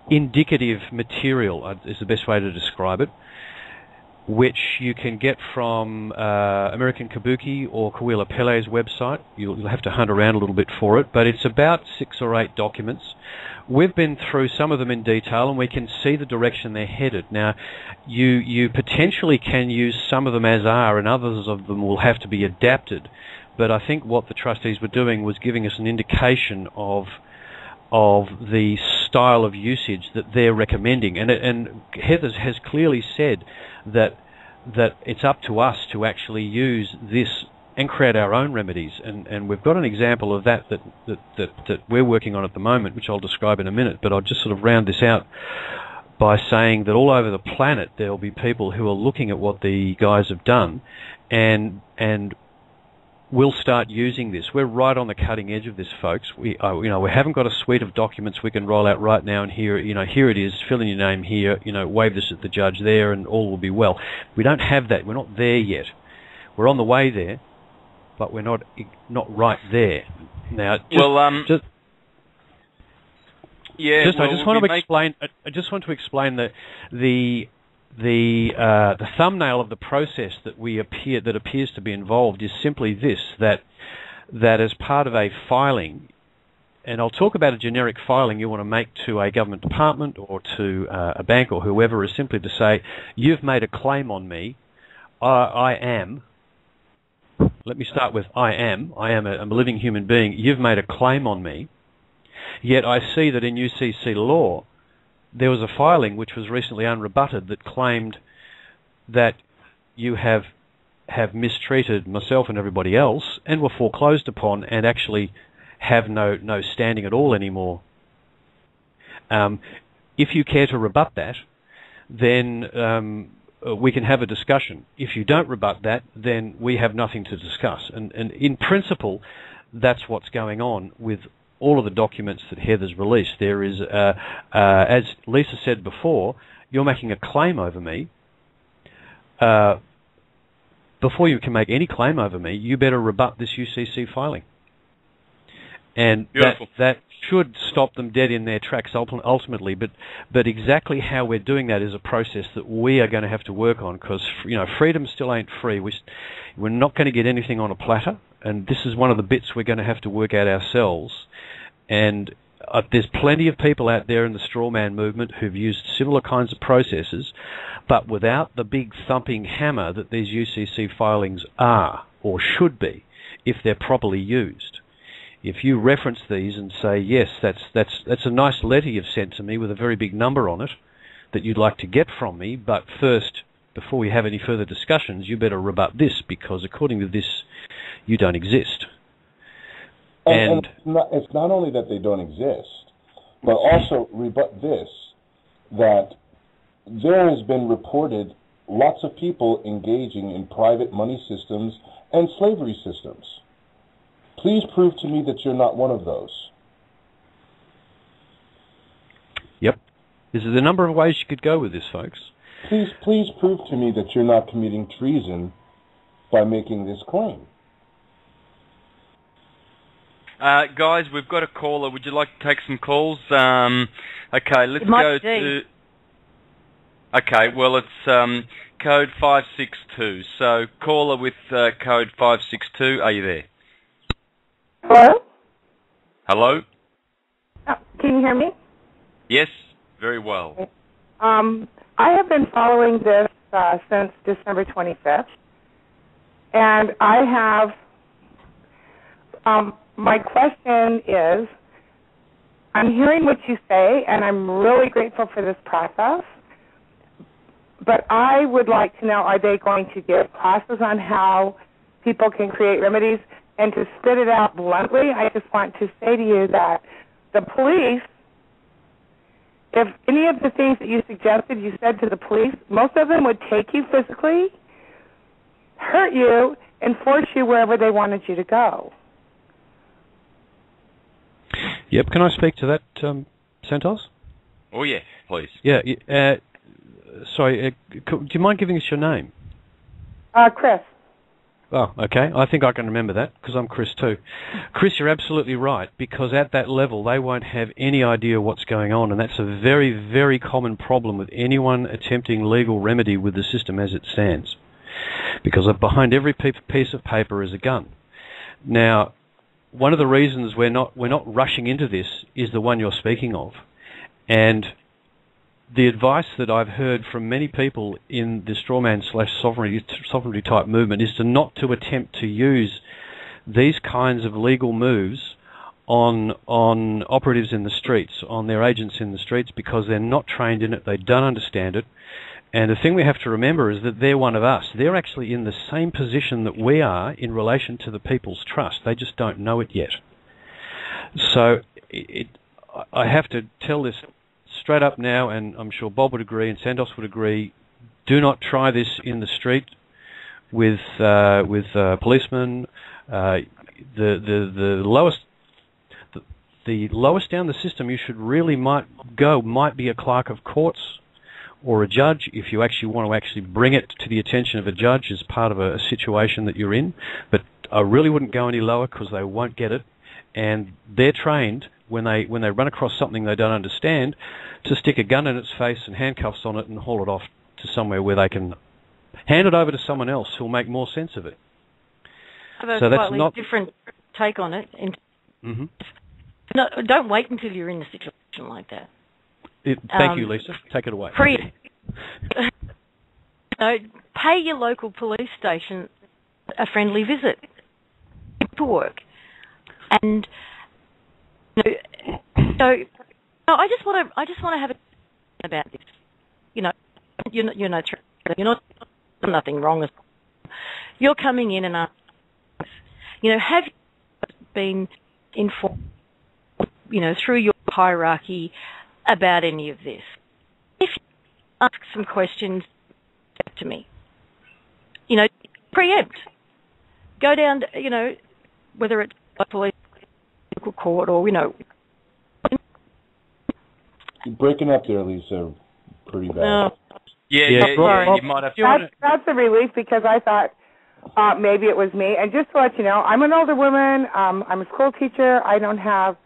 Speaker 3: indicative material, is the best way to describe it, which you can get from American Kabuki or Kawila Pele's website. You'll have to hunt around a little bit for it, but it's about 6 or 8 documents. We've been through some of them in detail, and we can see the direction they're headed. Now, you potentially can use some of them as are, and others of them will have to be adapted. But I think what the trustees were doing was giving us an indication of the style of usage that they're recommending. And Heather has clearly said that it's up to us to actually use this and create our own remedies. And we've got an example of that we're working on at the moment, which I'll describe in a minute. But I'll just sort of round this out by saying that all over the planet there will be people who are looking at what the guys have done, and we'll start using this. We're right on the cutting edge of this, folks. We haven't got a suite of documents we can roll out right now and here it is, fill in your name here, wave this at the judge there, and all will be well. We don't have that. We're not there yet. We're on the way there, but we're not right there. Now, I just want to explain the thumbnail of the process that appears to be involved is simply this: that as part of a filing, and I'll talk about a generic filing you want to make to a government department or to a bank or whoever, is simply to say, you've made a claim on me. Let me start with I am a living human being. You've made a claim on me. Yet I see that in UCC law there was a filing which was recently unrebutted that claimed that you have mistreated myself and everybody else and were foreclosed upon and actually have no standing at all anymore. If you care to rebut that, then we can have a discussion. If you don't rebut that, then we have nothing to discuss. And in principle, that's what's going on with all of the documents that Heather's released. There is, as Lisa said before, you're making a claim over me. Before you can make any claim over me, you better rebut this UCC filing. And that should stop them dead in their tracks ultimately. But exactly how we're doing that is a process that we are going to have to work on, because freedom still ain't free. We're not going to get anything on a platter, and this is one of the bits we're going to have to work out ourselves. And there's plenty of people out there in the straw man movement who've used similar kinds of processes, but without the big thumping hammer that these UCC filings are or should be if they're properly used. If you reference these and say, yes, that's a nice letter you've sent to me with a very big number on it that you'd like to get from me, but first, before we have any further discussions, you better rebut this, because according to this, you don't exist.
Speaker 4: And it's not only that they don't exist, but also rebut this, that there has been reported lots of people engaging in private money systems and slavery systems. Please prove to me that you're not one of those.
Speaker 3: Yep. There's a number of ways you could go with this, folks.
Speaker 4: Please prove to me that you're not committing treason by making this claim.
Speaker 1: Guys, we've got a caller. Would you like to take some calls? Okay, let's go to... Okay, well, it's code 562. So, caller with code 562, are you there?
Speaker 5: Hello?
Speaker 1: Hello?
Speaker 5: Can you hear me?
Speaker 1: Yes, very well.
Speaker 5: I have been following this since December 25th, and I have, my question is, I'm hearing what you say, and I'm really grateful for this process, but I would like to know, are they going to give classes on how people can create remedies? And to spit it out bluntly, I just want to say to you that the police, if any of the things that you suggested, you said to the police, most of them would take you physically, hurt you, and force you wherever they wanted you to go.
Speaker 3: Yep, can I speak to that, Santos?
Speaker 1: Oh, yeah, please.
Speaker 3: Yeah, sorry, do you mind giving us your name?
Speaker 5: Chris.
Speaker 3: Oh, okay. I think I can remember that, because I'm Chris too. Chris, you're absolutely right, because at that level they won't have any idea what's going on, and that's a very, very common problem with anyone attempting legal remedy with the system as it stands, because behind every piece of paper is a gun. Now, one of the reasons we're not rushing into this is the one you're speaking of, and the advice that I've heard from many people in the strawman/sovereignty type movement is not to attempt to use these kinds of legal moves on operatives in the streets, on their agents in the streets, because they're not trained in it, they don't understand it. And the thing we have to remember is that they're one of us. They're actually in the same position that we are in relation to the people's trust. They just don't know it yet. So I have to tell this straight up now, and I'm sure Bob would agree and Santos would agree, do not try this in the street with policemen. The lowest down the system you should really might be a clerk of courts or a judge, if you actually want to actually bring it to the attention of a judge as part of a situation that you're in. But I really wouldn't go any lower, because they won't get it, and they're trained when they run across something they don't understand to stick a gun in its face and handcuffs on it and haul it off to somewhere where they can hand it over to someone else who'll make more sense of it.
Speaker 2: So that's not different take on it.
Speaker 3: Mm-hmm.
Speaker 2: No, don't wait until you're in a situation like that.
Speaker 3: Thank you, Lisa. Take it away.
Speaker 2: Pay your local police station a friendly visit to work, and I just want to have a about this. You're not nothing wrong. You're coming in and have you been informed, through your hierarchy about any of this? If ask some questions to me. Preempt. Go down, whether it's police, court, or,
Speaker 4: You're breaking up there, Lisa, pretty bad.
Speaker 1: You might have to.
Speaker 5: That's a relief, because I thought maybe it was me. And just to let you know, I'm an older woman. I'm a school teacher. I don't have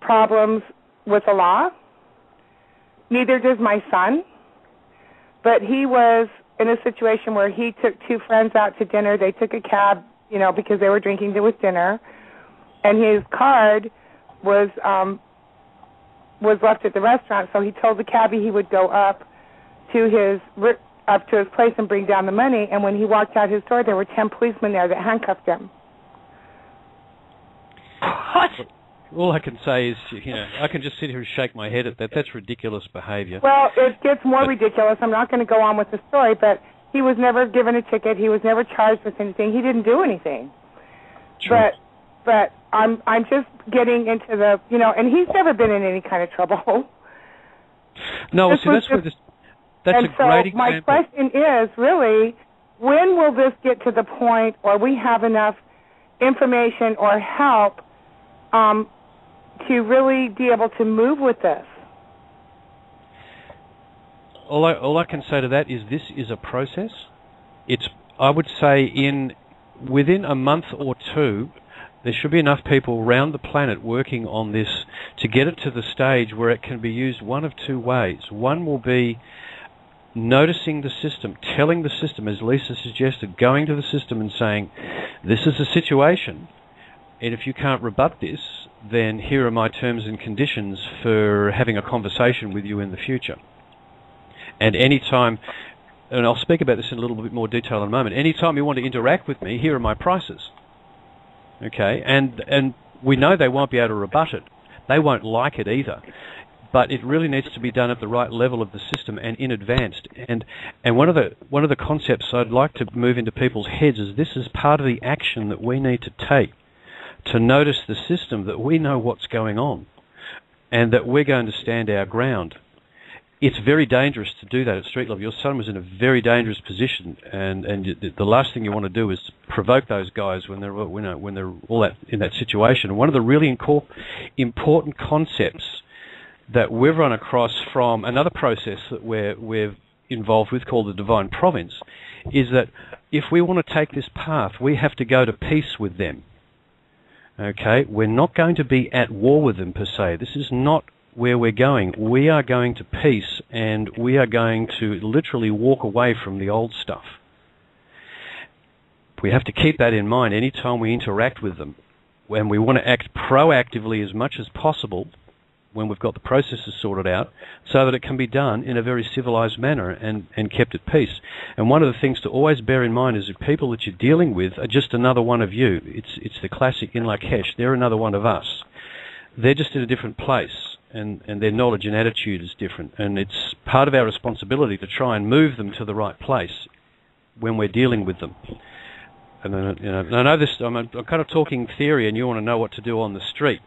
Speaker 5: problems with the law. Neither does my son. But he was in a situation where he took two friends out to dinner. They took a cab, because they were drinking with dinner. And his card was left at the restaurant, so he told the cabbie he would go up to his place and bring down the money. And when he walked out his door, there were 10 policemen there that handcuffed him.
Speaker 2: What?
Speaker 3: All I can say is, I can just sit here and shake my head at that. That's ridiculous behaviour.
Speaker 5: Well, it gets more ridiculous. I'm not going to go on with the story, but he was never given a ticket. He was never charged with anything. He didn't do anything.
Speaker 3: True.
Speaker 5: But I'm just getting into the, and he's never been in any kind of trouble.
Speaker 3: No, see, that's where this. That's a great example.
Speaker 5: My question is, really, when will this get to the point where we have enough information or help to really be able to move with this?
Speaker 3: All I can say to that is this is a process. I would say within a month or two, there should be enough people around the planet working on this to get it to the stage where it can be used one of two ways. One will be noticing the system, telling the system, as Lisa suggested, going to the system and saying, this is a situation, and if you can't rebut this, then here are my terms and conditions for having a conversation with you in the future. And any time, and I'll speak about this in a little bit more detail in a moment, any time you want to interact with me, here are my prices. Okay, and we know they won't be able to rebut it. They won't like it either. But it really needs to be done at the right level of the system and in advance. And one of the concepts I'd like to move into people's heads is this is part of the action that we need to take to notice the system, that we know what's going on and that we're going to stand our ground. It's very dangerous to do that at street level. Your son was in a very dangerous position, and the last thing you want to do is provoke those guys when they're all in that situation. And one of the really important concepts that we've run across from another process that we're involved with called the Divine Province is that if we want to take this path, we have to go to peace with them. Okay, we're not going to be at war with them per se. This is not where we're going. We are going to peace, and we are going to literally walk away from the old stuff. We have to keep that in mind any time we interact with them. When we want to act proactively as much as possible, when we've got the processes sorted out, so that it can be done in a very civilized manner and kept at peace. And one of the things to always bear in mind is that people that you're dealing with are just another one of you. It's the classic in Lakesh. They're another one of us. They're just in a different place, and their knowledge and attitude is different. And it's part of our responsibility to try and move them to the right place when we're dealing with them. And I know this. I'm kind of talking theory, and you want to know what to do on the street.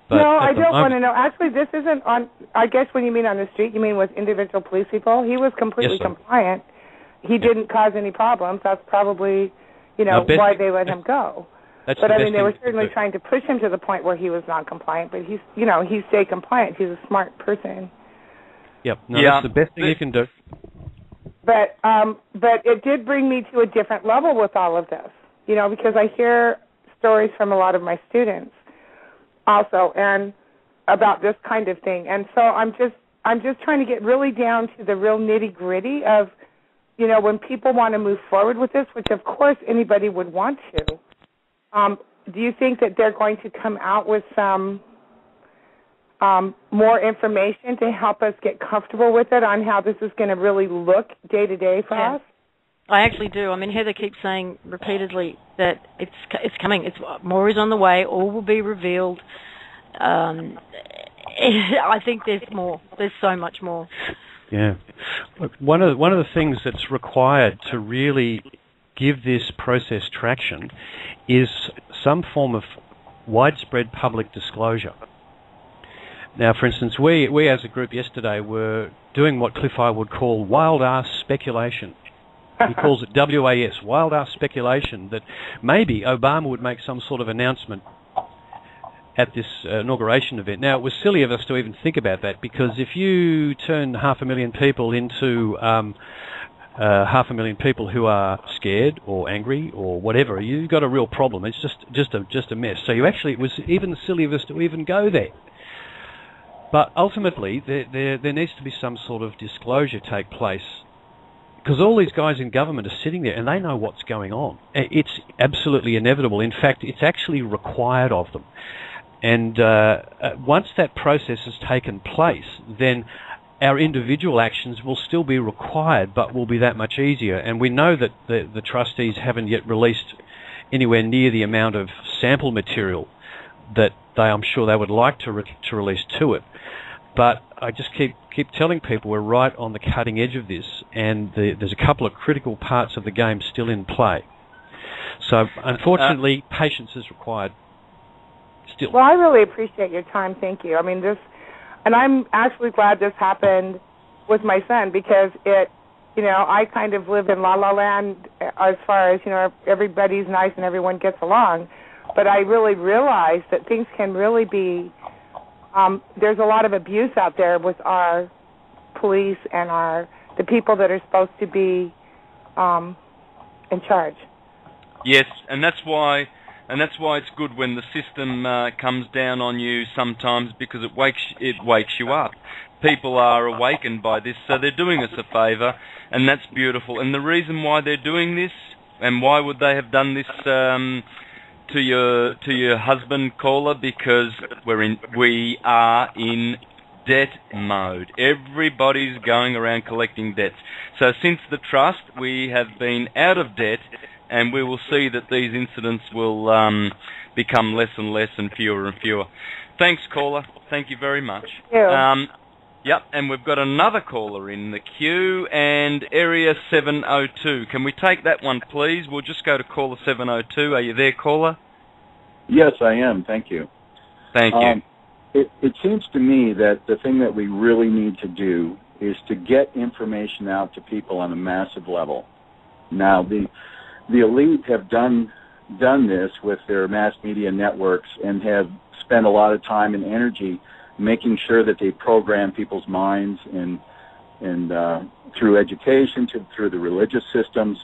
Speaker 3: But
Speaker 5: no, I don't want to know. Actually, this isn't on, I guess when you mean on the street, you mean with individual police people. He was completely compliant. He didn't cause any problems. That's probably, why they let him go. But I mean, they were certainly trying to push him to the point where he was non-compliant, but he stayed compliant. He's a smart person.
Speaker 3: Yep. No, that's the best thing you can do.
Speaker 5: But it did bring me to a different level with all of this, because I hear stories from a lot of my students also, and about this kind of thing. And so I'm just trying to get really down to the real nitty-gritty of, when people want to move forward with this, which of course anybody would want to. Do you think that they're going to come out with some more information to help us get comfortable with it on how this is going to really look day to day for us?
Speaker 2: I actually do. I mean, Heather keeps saying repeatedly that it's coming. More is on the way. All will be revealed. I think there's more. There's so much more.
Speaker 3: Yeah. Look, one of the things that's required to really give this process traction is some form of widespread public disclosure. Now, for instance, we as a group yesterday were doing what Cliff I would call wild-ass speculation. He calls it WAS, wild-ass speculation, that maybe Obama would make some sort of announcement at this inauguration event. Now, it was silly of us to even think about that, because if you turn 500,000 people into 500,000 people who are scared or angry or whatever, you've got a real problem. It's just a mess. So it was even silly of us to even go there. But ultimately, there needs to be some sort of disclosure take place, because all these guys in government are sitting there and they know what's going on. It's absolutely inevitable. In fact, it's actually required of them. And once that process has taken place, then our individual actions will still be required, but will be that much easier. And we know that the trustees haven't yet released anywhere near the amount of sample material that I'm sure they would like to release to it. But I just keep telling people we're right on the cutting edge of this, and there's a couple of critical parts of the game still in play. So, unfortunately, patience is required still.
Speaker 5: Well, I really appreciate your time. Thank you. I mean, and I'm actually glad this happened with my son, because I kind of live in la-la land as far as, everybody's nice and everyone gets along. But I really realized that things can really be, there's a lot of abuse out there with our police and the people that are supposed to be in charge.
Speaker 1: Yes, and that's why it's good when the system comes down on you sometimes, because it wakes you up. People are awakened by this, so they're doing us a favour, and that's beautiful. And the reason why they're doing this, and why would they have done this to your husband, caller, because we are in debt mode. Everybody's going around collecting debts. So since the trust, we have been out of debt, and we will see that these incidents will become less and less and fewer. Thanks, caller. Thank you very much.
Speaker 5: Yeah.
Speaker 1: Yep, and we've got another caller in the queue, and area 702. Can we take that one, please? We'll just go to caller 702. Are you there, caller?
Speaker 6: Yes, I am. Thank you.
Speaker 1: Thank you.
Speaker 6: It seems to me that the thing that we really need to do is to get information out to people on a massive level. Now, the elite have done this with their mass media networks and have spent a lot of time and energy making sure that they program people's minds and through education, through the religious systems.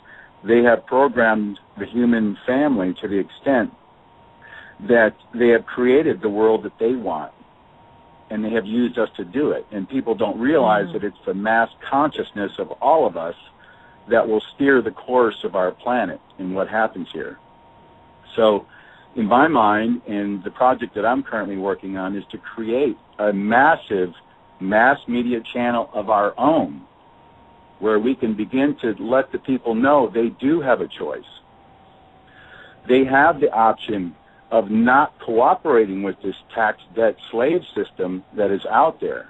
Speaker 6: They have programmed the human family to the extent that they have created the world that they want, and they have used us to do it. And people don't realize that it's the mass consciousness of all of us that will steer the course of our planet and what happens here. So, in my mind, and the project that I'm currently working on, is to create a massive mass media channel of our own, where we can begin to let the people know they do have a choice. They have the option of not cooperating with this tax debt slave system that is out there.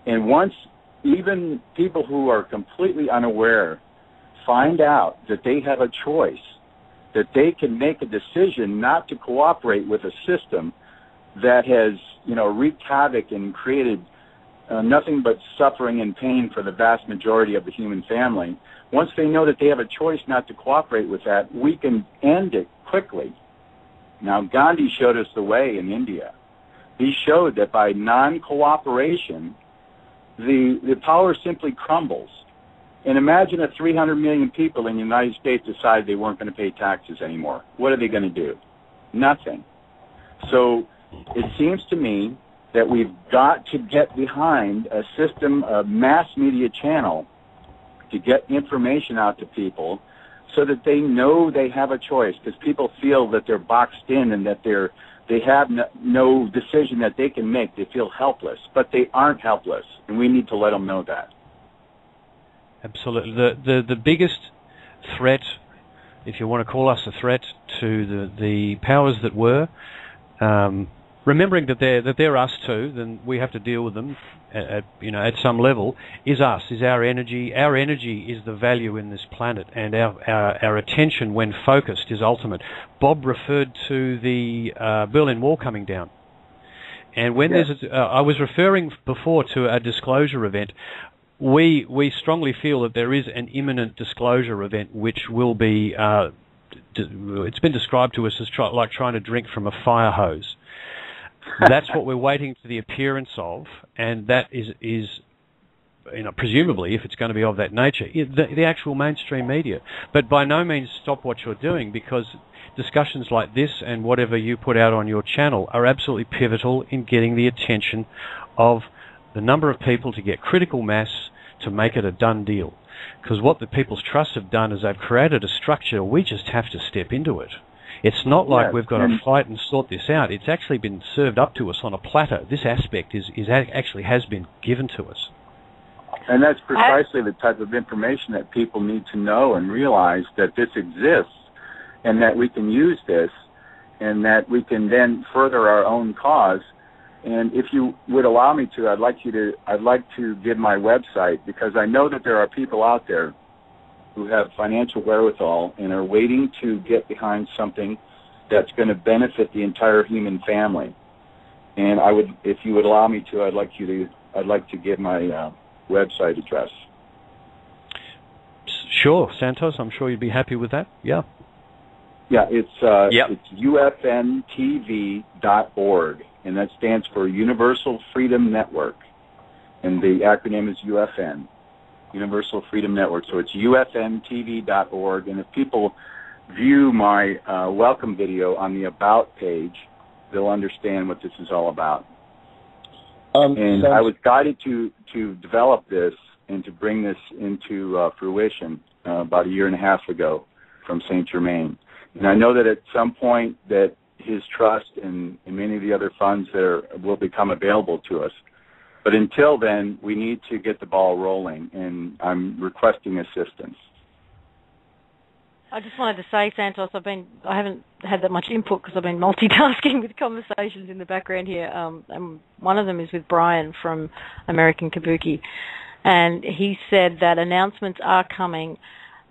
Speaker 6: And once even people who are completely unaware find out that they have a choice, that they can make a decision not to cooperate with a system that has, wreaked havoc and created nothing but suffering and pain for the vast majority of the human family. Once they know that they have a choice not to cooperate with that, we can end it quickly. Now, Gandhi showed us the way in India. He showed that by non-cooperation, the power simply crumbles. And imagine if 300 million people in the United States decided they weren't going to pay taxes anymore. What are they going to do? Nothing. So it seems to me that we've got to get behind a system, a mass media channel, to get information out to people so that they know they have a choice, because people feel that they're boxed in and that they have no decision that they can make. They feel helpless, but they aren't helpless, and we need to let them know that.
Speaker 3: Absolutely. The biggest threat, if you want to call us a threat, to the powers that were, remembering that they're us too, then we have to deal with them at some level, is us, is our energy. Our energy is the value in this planet, and our attention, when focused, is ultimate. Bob referred to the Berlin Wall coming down. And when there's I was referring before to a disclosure event. We strongly feel that there is an imminent disclosure event which will be, it's been described to us as like trying to drink from a fire hose. That's what we're waiting for the appearance of, and that is presumably, if it's going to be of that nature, the actual mainstream media. But by no means stop what you're doing, because discussions like this and whatever you put out on your channel are absolutely pivotal in getting the attention of the number of people to get critical mass to make it a done deal. Because what the People's Trust have done is they've created a structure. We just have to step into it. It's not like we've got to fight and sort this out. It's actually been served up to us on a platter. This aspect actually has been given to us.
Speaker 6: And that's precisely the type of information that people need to know and realize, that this exists and that we can use this and that we can then further our own cause. And if you would allow me to, I'd like to give my website, because I know that there are people out there who have financial wherewithal and are waiting to get behind something that's going to benefit the entire human family. And I would, if you would allow me to, I'd like to give my website address.
Speaker 3: Sure, Santos. I'm sure you'd be happy with that. Yeah.
Speaker 6: Yeah, it's ufntv.org. And that stands for Universal Freedom Network. And the acronym is UFN, Universal Freedom Network. So it's ufntv.org. And if people view my welcome video on the About page, they'll understand what this is all about. And I was guided to develop this and to bring this into fruition about 1.5 years ago from St. Germain. And I know that at some point that his trust and many of the other funds will become available to us. But until then, we need to get the ball rolling, and I'm requesting assistance.
Speaker 2: I just wanted to say, Santos, I haven't had that much input because I've been multitasking with conversations in the background here. And one of them is with Brian from American Kabuki, and he said that announcements are coming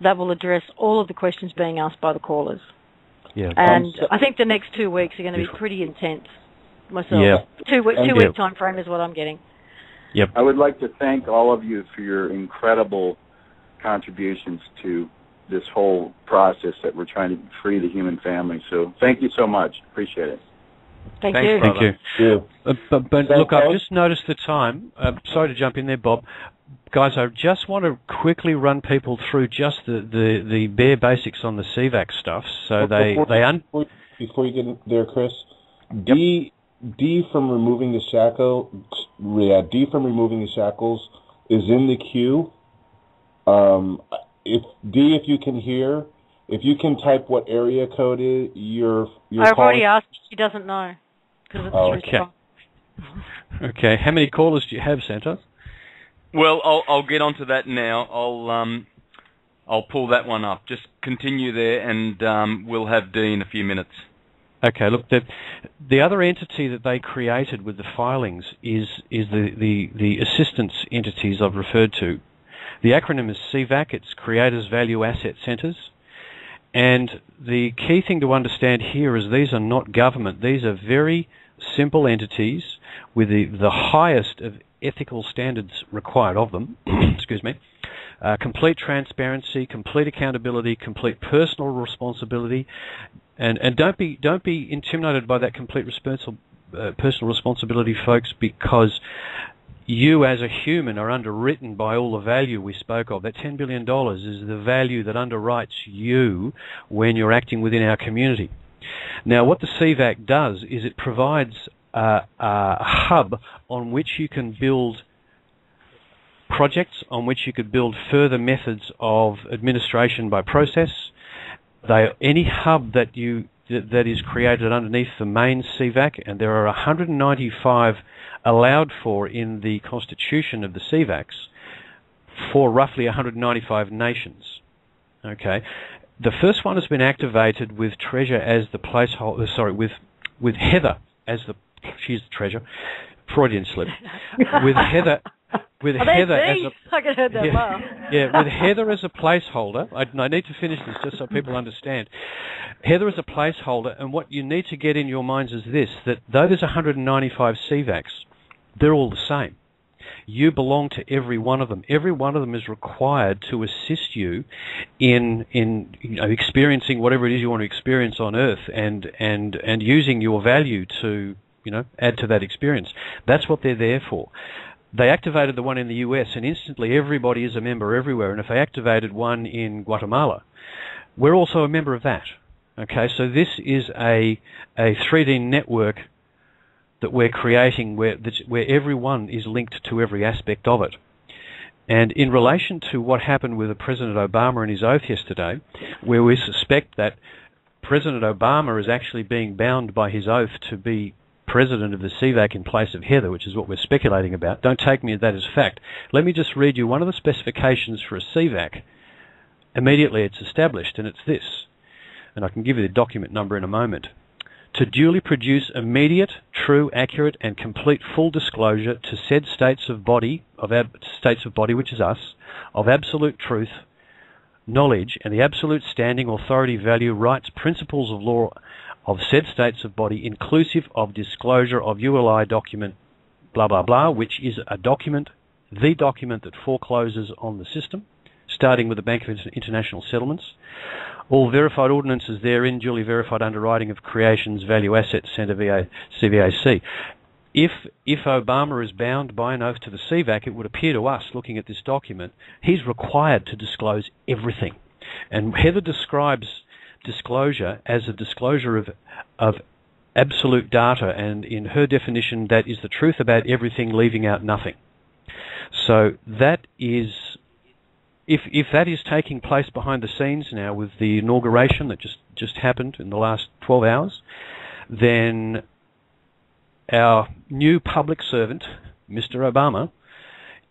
Speaker 2: that will address all of the questions being asked by the callers. Yeah. And I think the next 2 weeks are going to be pretty intense myself. Yeah. Two-week time frame is what I'm getting.
Speaker 3: Yep.
Speaker 6: I would like to thank all of you for your incredible contributions to this whole process that we're trying to free the human family. So thank you so much. Appreciate it.
Speaker 2: Thank you.
Speaker 3: Thank you. But look, I've just noticed the time. Sorry to jump in there, Bob. Guys, I just want to quickly run people through just the bare basics on the CVAC stuff. So
Speaker 4: before you get in there, Chris, D from removing the shackle. D from removing the shackles is in the queue. If you can hear, if you can type what area code is you're
Speaker 2: I've already asked. She doesn't know.
Speaker 3: Okay. Okay. How many callers do you have, Santos?
Speaker 1: Well, I'll get onto that now. I'll pull that one up. Just continue there, and we'll have D in a few minutes.
Speaker 3: Okay. Look, the other entity that they created with the filings is the assistance entities I've referred to. The acronym is CVAC. It's Creators Value Asset Centers. And the key thing to understand here is these are not government. These are very simple entities with the highest of ethical standards required of them. Excuse me. Complete transparency, complete accountability, complete personal responsibility, and don't be intimidated by that complete personal responsibility, folks, because you as a human are underwritten by all the value we spoke of. That $10 billion is the value that underwrites you when you're acting within our community. Now, what the CVAC does is it provides a hub on which you can build projects, on which you could build further methods of administration by process. Any hub that is created underneath the main CVAC, and there are 195 allowed for in the constitution of the CVACs for roughly 195 nations. Okay, the first one has been activated with Treasure as the placeholder. Sorry, with Heather as she's the treasure. Freudian slip. With Heather with Heather as
Speaker 2: I could heard that laugh.
Speaker 3: Yeah, with Heather as a placeholder, I need to finish this just so people understand. Heather as a placeholder, and what you need to get in your minds is this, that though there's 195 CVACs, they're all the same. You belong to every one of them. Every one of them is required to assist you in experiencing whatever it is you want to experience on Earth, and using your value to add to that experience. That's what they're there for. They activated the one in the US, and instantly everybody is a member everywhere. And if they activated one in Guatemala, we're also a member of that. Okay, so this is a 3D network that we're creating where everyone is linked to every aspect of it. And in relation to what happened with President Obama and his oath yesterday, where we suspect that President Obama is actually being bound by his oath to be president of the CVAC in place of Heather, which is what we're speculating about. Don't take me as that as fact. Let me just read you one of the specifications for a CVAC. Immediately it's established, and it's this. And I can give you the document number in a moment. To duly produce immediate, true, accurate, and complete full disclosure to said states of body, which is us, of absolute truth, knowledge, and the absolute standing, authority, value, rights, principles of law of said states of body, inclusive of disclosure of ULI document, blah, blah, blah, which is a document, the document that forecloses on the system, starting with the Bank of International Settlements. All verified ordinances therein, duly verified underwriting of creations, value, assets, Centre CVAC. If Obama is bound by an oath to the CVAC, it would appear to us, looking at this document, he's required to disclose everything. And Heather describes disclosure as a disclosure of absolute data, and in her definition, that is the truth about everything, leaving out nothing. So that is, if that is taking place behind the scenes now with the inauguration that just happened in the last 12 hours, then our new public servant, Mr. Obama,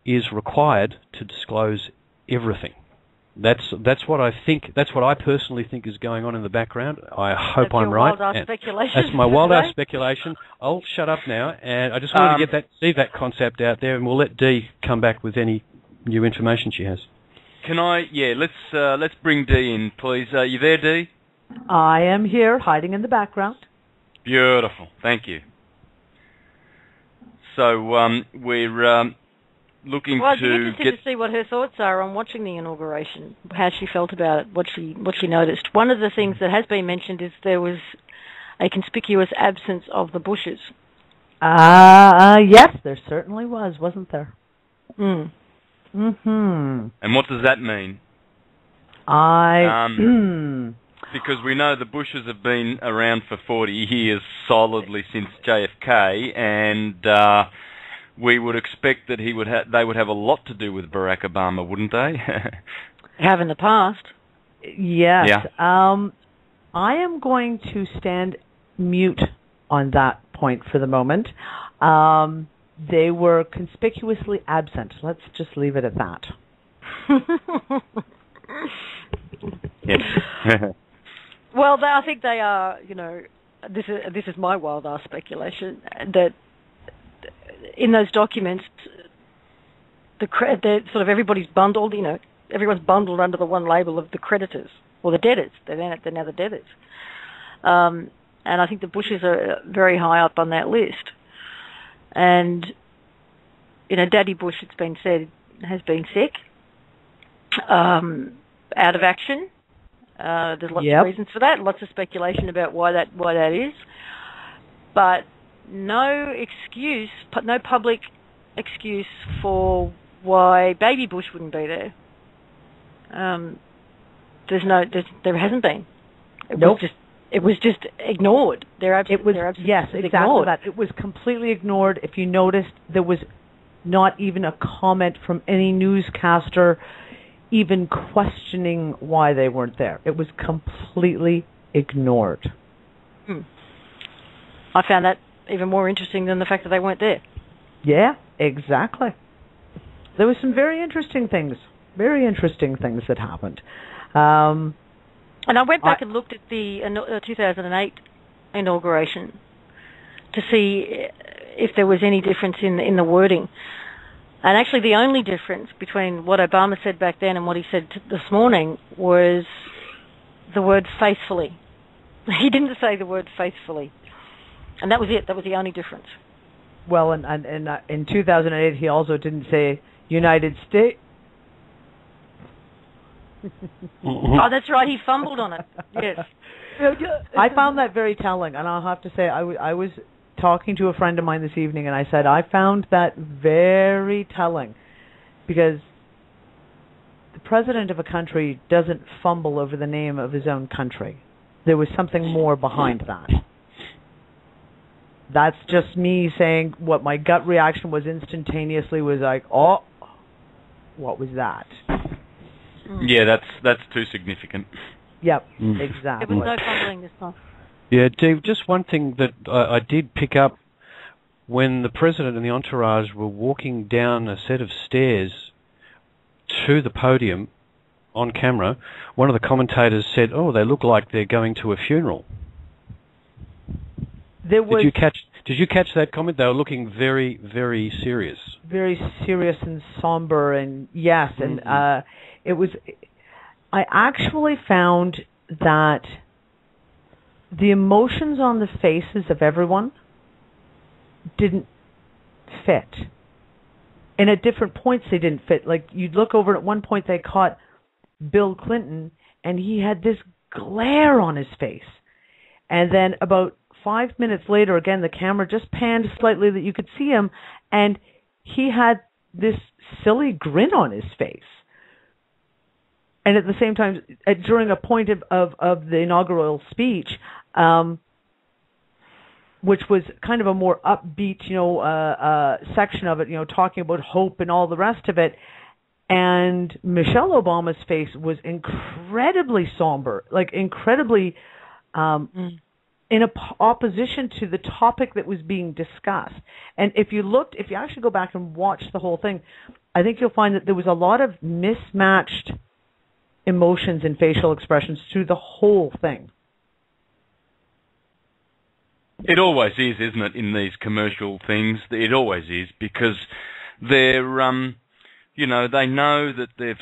Speaker 3: is required to disclose everything. That's what I think. That's what I personally think is going on in the background. I hope I'm right.
Speaker 2: That's speculation.
Speaker 3: That's my wild-ass speculation. I'll shut up now, and I just wanted to get that CVAC concept out there, and we'll let Dee come back with any new information she has.
Speaker 1: Can I? Yeah, let's bring Dee in, please. You there, Dee?
Speaker 7: I am here, hiding in the background.
Speaker 1: Beautiful. Thank you. So we're looking
Speaker 2: well, I'd be
Speaker 1: to
Speaker 2: interested to see what her thoughts are on watching the inauguration, how she felt about it, what she noticed. One of the things that has been mentioned is there was a conspicuous absence of the Bushes.
Speaker 7: Yes, there certainly was, wasn't there?
Speaker 2: Mm.
Speaker 7: Mm-hmm.
Speaker 1: And what does that mean? Because we know the Bushes have been around for 40 years solidly since JFK, and we would expect that they would have a lot to do with Barack Obama, wouldn't they?
Speaker 2: Have in the past.
Speaker 7: Yes.
Speaker 1: Yeah.
Speaker 7: I am going to stand mute on that point for the moment. They were conspicuously absent. Let's just leave it at that.
Speaker 2: Well, I think they are, this is my wild-ass speculation, that in those documents, sort of everybody's bundled, everyone's bundled under the one label of the creditors, or the debtors. They're now the debtors. And I think the Bushes are very high up on that list. And, Daddy Bush, it's been said, has been sick, out of action. There's lots of reasons for that, lots of speculation about why that is. But no excuse, no public excuse for why Baby Bush wouldn't be there. There hasn't been. It was just ignored.
Speaker 7: Yes, exactly
Speaker 2: ignored.
Speaker 7: That. It was completely ignored. If you noticed, there was not even a comment from any newscaster even questioning why they weren't there. It was completely ignored.
Speaker 2: I found that even more interesting than the fact that they weren't there.
Speaker 7: Yeah, exactly. There were some very interesting things that happened.
Speaker 2: And I went back and looked at the 2008 inauguration to see if there was any difference in the wording. And actually, the only difference between what Obama said back then and what he said this morning was the word faithfully. He didn't say the word faithfully. And that was it. That was the only difference.
Speaker 7: Well, and in 2008, he also didn't say United States.
Speaker 2: Oh, that's right. He fumbled on it. Yes.
Speaker 7: I found that very telling, and I'll have to say I was talking to a friend of mine this evening, and I said I found that very telling, because the president of a country doesn't fumble over the name of his own country. There was something more behind that. That's just me saying what my gut reaction was instantaneously was like, oh, what was that?
Speaker 1: Yeah, that's too significant.
Speaker 7: Yep, exactly.
Speaker 2: There was no fumbling this time.
Speaker 3: Yeah, Dave, just one thing that I did pick up when the president and the entourage were walking down a set of stairs to the podium on camera, one of the commentators said, oh, they look like they're going to a funeral. Did you catch that comment? They were looking very, very serious.
Speaker 7: Very serious and somber, and yes, and it was. I actually found that the emotions on the faces of everyone didn't fit, and at different points they didn't fit. Like, you'd look over, at one point they caught Bill Clinton, and he had this glare on his face, and then about 5 minutes later, again, the camera just panned slightly that you could see him, and he had this silly grin on his face. And at the same time, during a point of the inaugural speech, which was kind of a more upbeat, section of it, talking about hope and all the rest of it, and Michelle Obama's face was incredibly somber, like incredibly in opposition to the topic that was being discussed. And if you actually go back and watch the whole thing, I think you'll find that there was a lot of mismatched emotions and facial expressions through the whole thing.
Speaker 1: It always is, isn't it, in these commercial things? It always is, because they're, they know that they've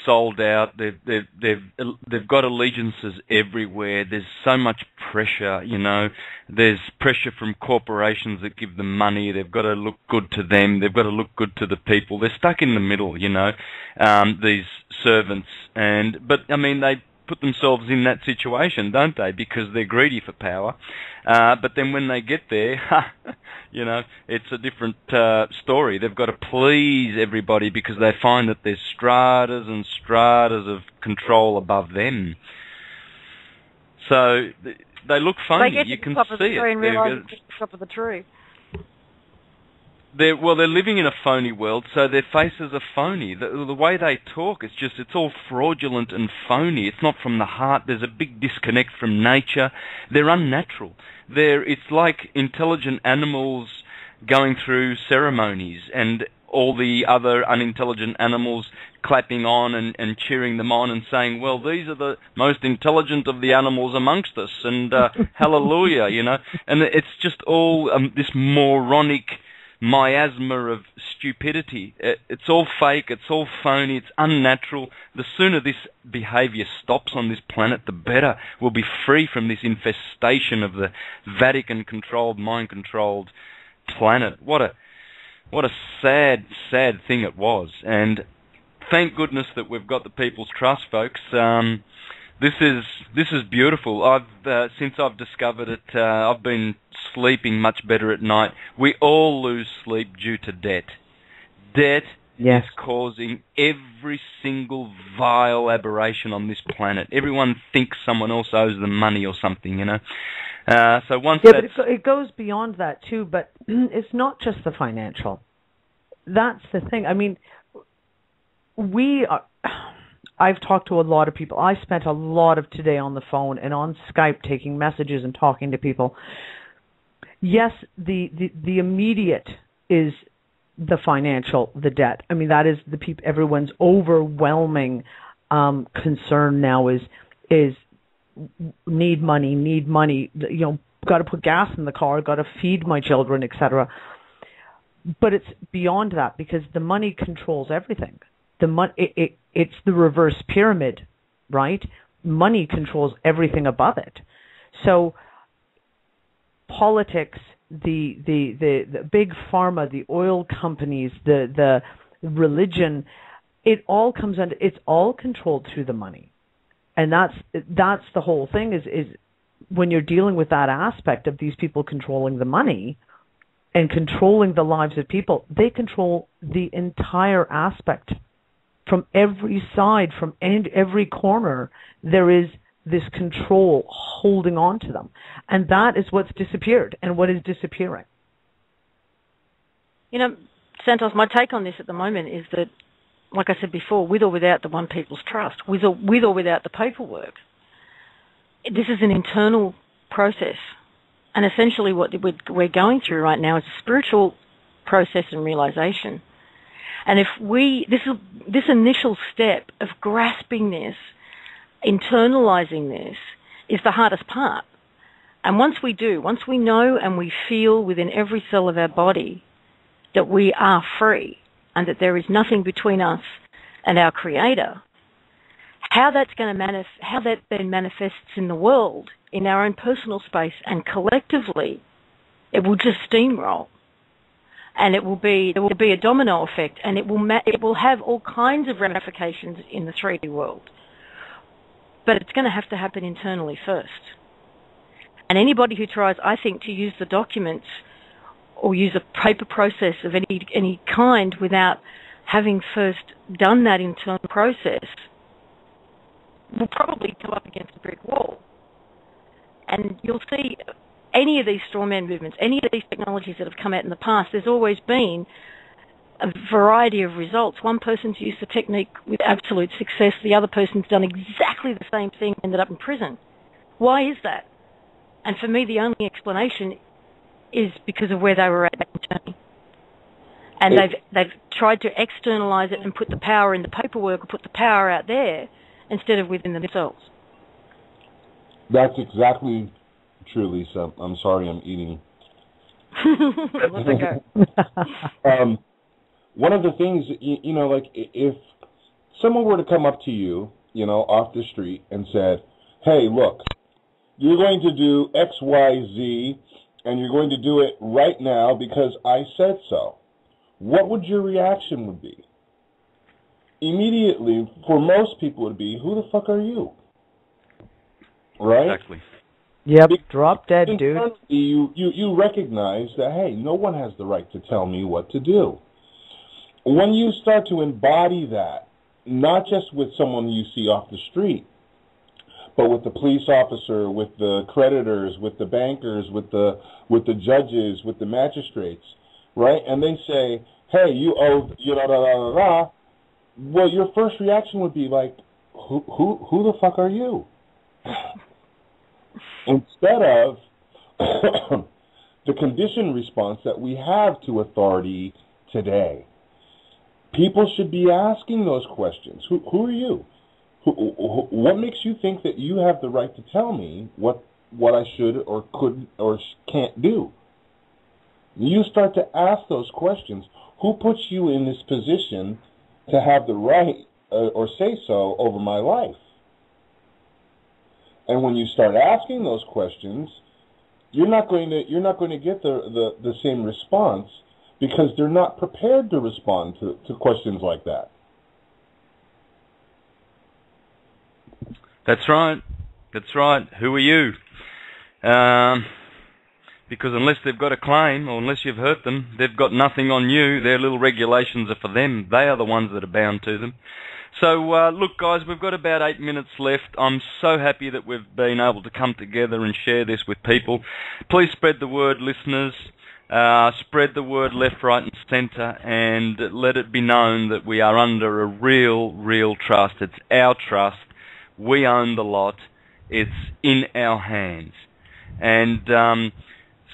Speaker 1: sold out. They've got allegiances everywhere. There's so much pressure, There's pressure from corporations that give them money. They've got to look good to them. They've got to look good to the people. They're stuck in the middle, these servants. But they put themselves in that situation, don't they? Because they're greedy for power. But then when they get there, it's a different story. They've got to please everybody because they find that there's stratas and stratas of control above them. So they look funny. You can see it.
Speaker 2: They're at the top of the tree.
Speaker 1: They're living in a phony world, so their faces are phony. The way they talk, it's all fraudulent and phony. It's not from the heart. There's a big disconnect from nature. They're unnatural. It's like intelligent animals going through ceremonies and all the other unintelligent animals clapping on and cheering them on and saying, well, these are the most intelligent of the animals amongst us, and hallelujah, And it's just all this moronic miasma of stupidity. It's all fake, it's all phony, it's unnatural. The sooner this behaviour stops on this planet, the better. We'll be free from this infestation of the Vatican-controlled, mind-controlled planet. What a sad, sad thing it was. And thank goodness that we've got the People's Trust, folks. This is beautiful. Since I've discovered it, I've been sleeping much better at night. We all lose sleep due to debt. Debt is causing every single vile aberration on this planet. Everyone thinks someone else owes them money or something, So once
Speaker 7: but it goes beyond that too. But it's not just the financial. That's the thing. I've talked to a lot of people. I spent a lot of today on the phone and on Skype taking messages and talking to people. Yes, the immediate is the financial, the debt. That is everyone's overwhelming concern now is need money. Got to put gas in the car, got to feed my children, etc. But it's beyond that, because the money controls everything. It's the reverse pyramid, right? Money controls everything above it. So politics, the big pharma, the oil companies, the religion, it all comes under. It's all controlled through the money, and that's the whole thing. Is when you're dealing with that aspect of these people controlling the money and controlling the lives of people, they control the entire aspect. From every side, from every corner, there is this control holding on to them. And that is what's disappeared and what is disappearing.
Speaker 2: You know, Santos, my take on this at the moment is that, like I said before, with or without the One People's Trust, with or without the paperwork, this is an internal process. And essentially what we're going through right now is a spiritual process and realization. And if this initial step of grasping this, internalizing this, is the hardest part. And once we know and we feel within every cell of our body that we are free and that there is nothing between us and our Creator, how that then manifests in the world, in our own personal space and collectively, it will just steamroll. And there will be a domino effect, and it will have all kinds of ramifications in the 3D world. But it's going to have to happen internally first. And anybody who tries, I think, to use the documents or use a paper process of any kind without having first done that internal process will probably come up against a brick wall. And you'll see any of these strawman movements, any of these technologies that have come out in the past, there's always been a variety of results. One person's used the technique with absolute success. The other person's done exactly the same thing, ended up in prison. Why is that? And for me, the only explanation is because of where they were at internally. And they've tried to externalize it and put the power in the paperwork or put the power out there instead of within themselves.
Speaker 4: That's exactly true, Lisa. I'm sorry I'm eating.
Speaker 2: That's okay.
Speaker 4: One of the things, like if someone were to come up to you, off the street and said, hey, look, you're going to do X, Y, Z, and you're going to do it right now because I said so, what would your reaction would be? Immediately, for most people, it would be, who the fuck are you? Right?
Speaker 1: Exactly.
Speaker 7: Yep, drop dead, dude.
Speaker 4: You recognize that, hey, no one has the right to tell me what to do. When you start to embody that, not just with someone you see off the street, but with the police officer, with the creditors, with the bankers, with the judges, with the magistrates, right? And they say, hey, you owe, well, your first reaction would be like, who the fuck are you? Instead of the conditioned response that we have to authority today. People should be asking those questions. Who are you? What makes you think that you have the right to tell me what I should or could or can't do? You start to ask those questions. Who puts you in this position to have the right or say so over my life? And when you start asking those questions, you're not going to get the same response because they're not prepared to respond to questions like that.
Speaker 1: That's right. Who are you? Because unless they've got a claim or unless you've hurt them, they've got nothing on you. Their little regulations are for them. They are the ones that are bound to them. So, look, guys, we've got about 8 minutes left. I'm so happy that we've been able to come together and share this with people. Please spread the word, listeners. Spread the word left, right, and centre, and let it be known that we are under a real trust. It's our trust. We own the lot. It's in our hands. And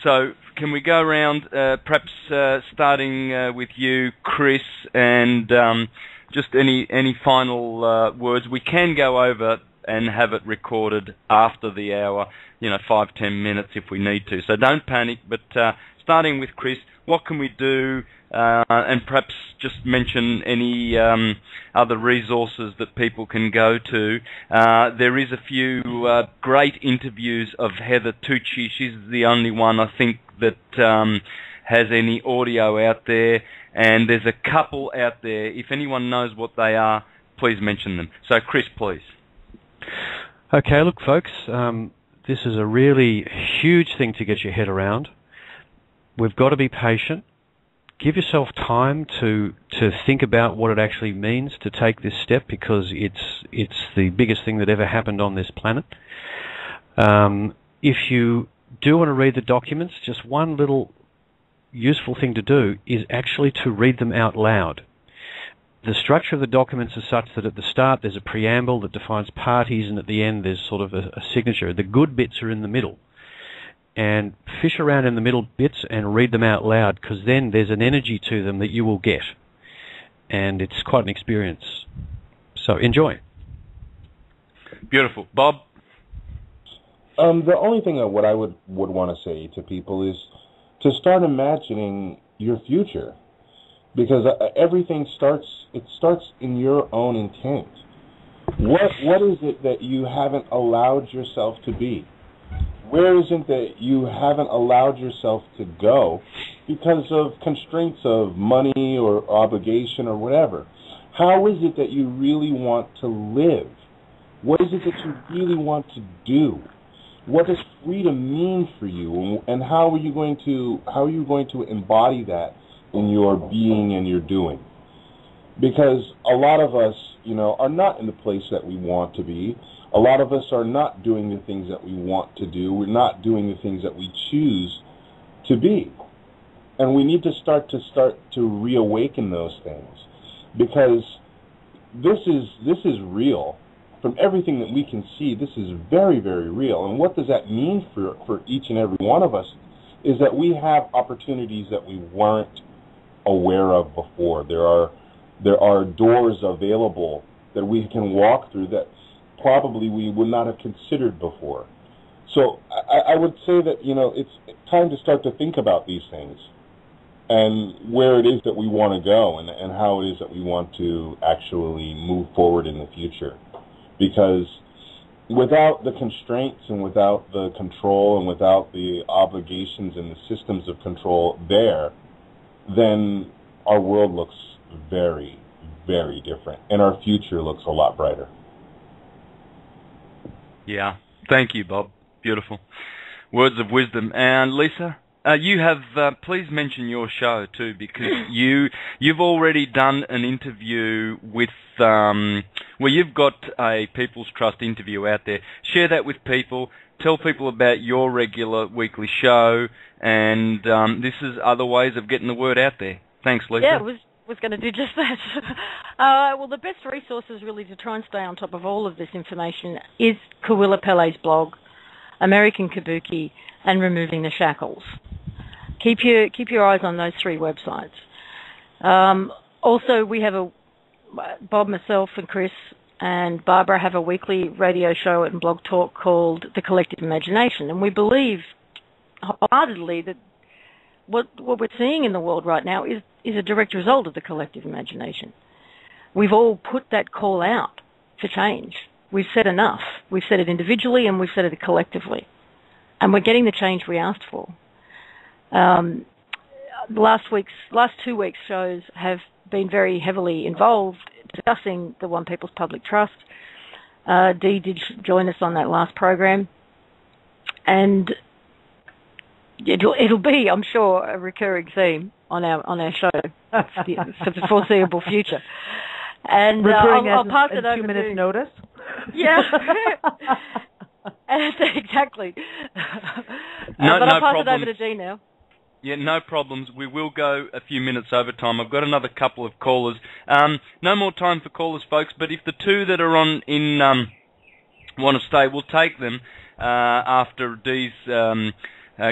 Speaker 1: so can we go around, perhaps starting with you, Chris, and just any final words? We can go over and have it recorded after the hour, 5-10 minutes if we need to. So don't panic, but starting with Chris, what can we do, and perhaps just mention any other resources that people can go to. There is a few great interviews of Heather Tucci. She's the only one, I think, that has any audio out there, and there's a couple out there. If anyone knows what they are, please mention them. So, Chris, please.
Speaker 3: Okay, look, folks, this is a really huge thing to get your head around. We've got to be patient. Give yourself time to think about what it actually means to take this step, because it's the biggest thing that ever happened on this planet. If you do want to read the documents, just one little useful thing to do is actually to read them out loud. The structure of the documents is such that at the start there's a preamble that defines parties, and at the end there's sort of a signature. The good bits are in the middle. And fish around in the middle bits and read them out loud, because then there's an energy to them that you will get. And it's quite an experience. So enjoy.
Speaker 1: Beautiful. Bob?
Speaker 4: The only thing what I would want to say to people is to start imagining your future. Because everything starts in your own intent. What is it that you haven't allowed yourself to be? Where is it that you haven't allowed yourself to go because of constraints of money or obligation or whatever? How is it that you really want to live? What is it that you really want to do? What does freedom mean for you, and how are you going to embody that in your being and your doing? Because a lot of us, are not in the place that we want to be. A lot of us are not doing the things that we want to do. We're not doing the things that we choose to be. And we need to start to reawaken those things, because this is real. From everything that we can see, this is very, very real. And what does that mean for each and every one of us is that we have opportunities that we weren't aware of before. There are doors available that we can walk through that probably we would not have considered before. So I would say that, it's time to start to think about these things and where it is that we want to go and how it is that we want to actually move forward in the future. Because without the constraints and without the control and without the obligations and the systems of control there, then our world looks very, very different, and our future looks a lot brighter.
Speaker 1: Yeah. Thank you, Bob. Beautiful. Words of wisdom. And Lisa, you have, please mention your show too, because you've already done an interview with, you've got a People's Trust interview out there. Share that with people. Tell people about your regular weekly show, and this is other ways of getting the word out there. Thanks, Lisa.
Speaker 2: Yeah, was going to do just that. Well, the best resources really to try and stay on top of all of this information is Kawila Pele's blog, American Kabuki, and Removing the Shackles. Keep your eyes on those three websites. Also, we have Bob, myself, and Chris and Barbara have a weekly radio show and blog talk called The Collective Imagination, and we believe wholeheartedly that what we're seeing in the world right now is a direct result of the collective imagination. We've all put that call out for change. We've said enough. We've said it individually and we've said it collectively. And we're getting the change we asked for. Last 2 weeks' shows have been very heavily involved discussing the One People's Public Trust. Dee did join us on that last program. And it'll be, I'm sure, a recurring theme on our show for the foreseeable future. And I'll pass it over
Speaker 7: 2 minutes notice.
Speaker 2: Yeah, exactly.
Speaker 1: No
Speaker 2: I'll pass
Speaker 1: problems.
Speaker 2: it over to Dee now.
Speaker 1: Yeah, no problems. We will go a few minutes over time. I've got another couple of callers. No more time for callers, folks. But if the two that are on in want to stay, we'll take them after Dee's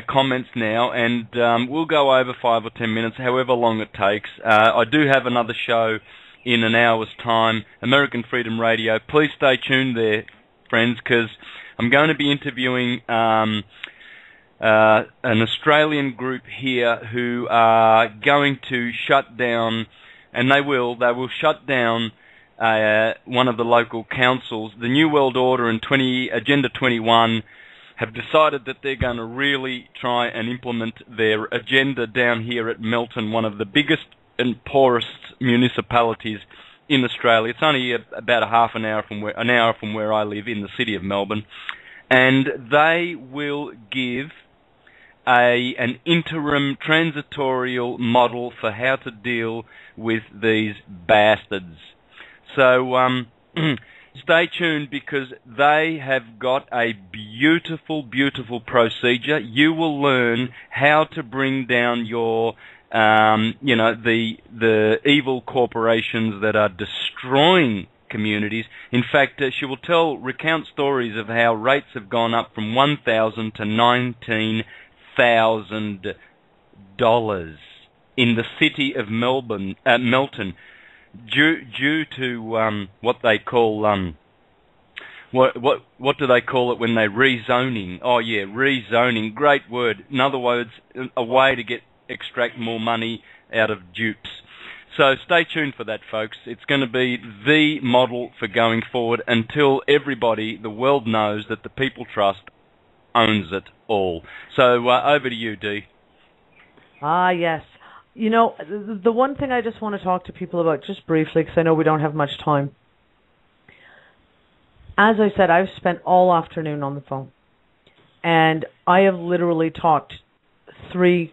Speaker 1: comments now, and we'll go over 5 or 10 minutes, however long it takes. I do have another show in an hour's time, American Freedom Radio. Please stay tuned there, friends, because I'm going to be interviewing an Australian group here who are going to shut down, and they will shut down one of the local councils. The New World Order and Agenda 21 have decided that they're going to really try and implement their agenda down here at Melton, one of the biggest and poorest municipalities in Australia. It's only about an hour from where I live in the city of Melbourne, and they will give an interim transitorial model for how to deal with these bastards. So stay tuned, because they have got a beautiful, beautiful procedure. You will learn how to bring down your, the evil corporations that are destroying communities. In fact, she will recount stories of how rates have gone up from $1,000 to $19,000 in the city of Melton, due to what they call what do they call it when they rezoning? Oh yeah, rezoning. Great word. In other words, a way to extract more money out of dupes. So stay tuned for that, folks. It's going to be the model for going forward until everybody, the world, knows that the People Trust owns it all. So over to you, Dee.
Speaker 7: Ah, yes. You know, the one thing I just want to talk to people about just briefly, because I know we don't have much time. As I said, I've spent all afternoon on the phone. And I have literally talked 3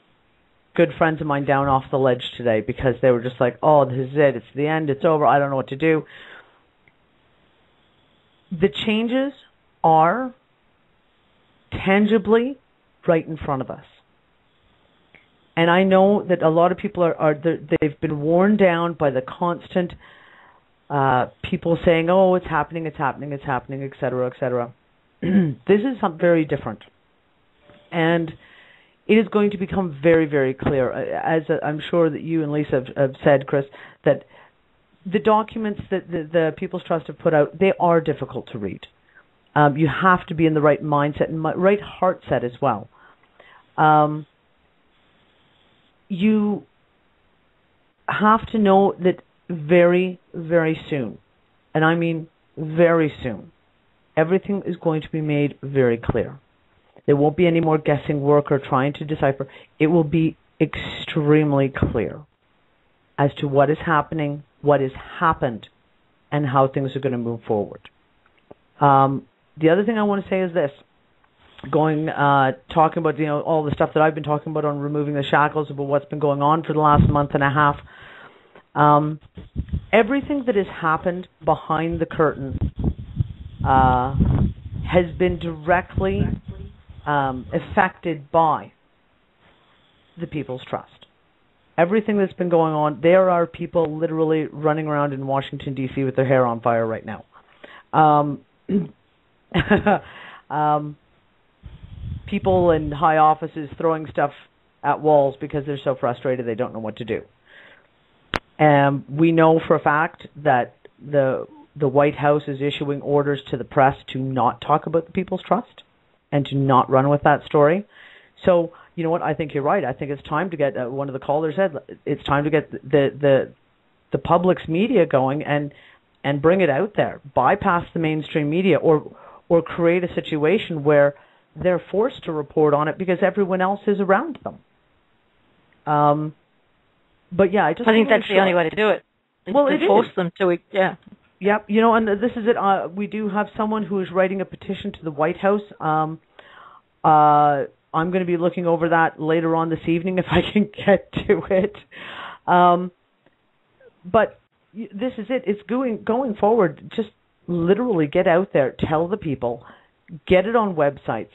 Speaker 7: good friends of mine down off the ledge today, because they were just like, oh, this is it. It's the end. It's over. I don't know what to do. The changes are tangibly right in front of us. And I know that a lot of people they've been worn down by the constant people saying, oh, it's happening, et cetera, et cetera. This is something very different. And it is going to become very, very clear, as I'm sure that you and Lisa have said, Chris, that the documents that the People's Trust have put out, they are difficult to read. You have to be in the right mindset and right heart set as well. You have to know that very, very soon, and I mean very soon, everything is going to be made very clear. There won't be any more guessing work or trying to decipher. It will be extremely clear as to what is happening, what has happened, and how things are going to move forward. The other thing I want to say is this. Talking about all the stuff that I've been talking about on removing the shackles, about what's been going on for the last month and a half. Everything that has happened behind the curtain has been directly affected by the People's Trust. Everything that's been going on, there are people literally running around in Washington, D.C. with their hair on fire right now. People in high offices throwing stuff at walls because they're so frustrated they don't know what to do. We know for a fact that the White House is issuing orders to the press to not talk about the People's Trust and to not run with that story. So, you know what? I think you're right. I think it's time to get, one of the callers said, it's time to get the public's media going and bring it out there. Bypass the mainstream media or create a situation where they're forced to report on it because everyone else is around them. But yeah, I
Speaker 2: think that's the only way to do it. Well, it force them to, yeah.
Speaker 7: Yep, and this is it. We do have someone who is writing a petition to the White House. I'm going to be looking over that later on this evening if I can get to it. But this is it. It's going forward. Just literally get out there, tell the people, get it on websites.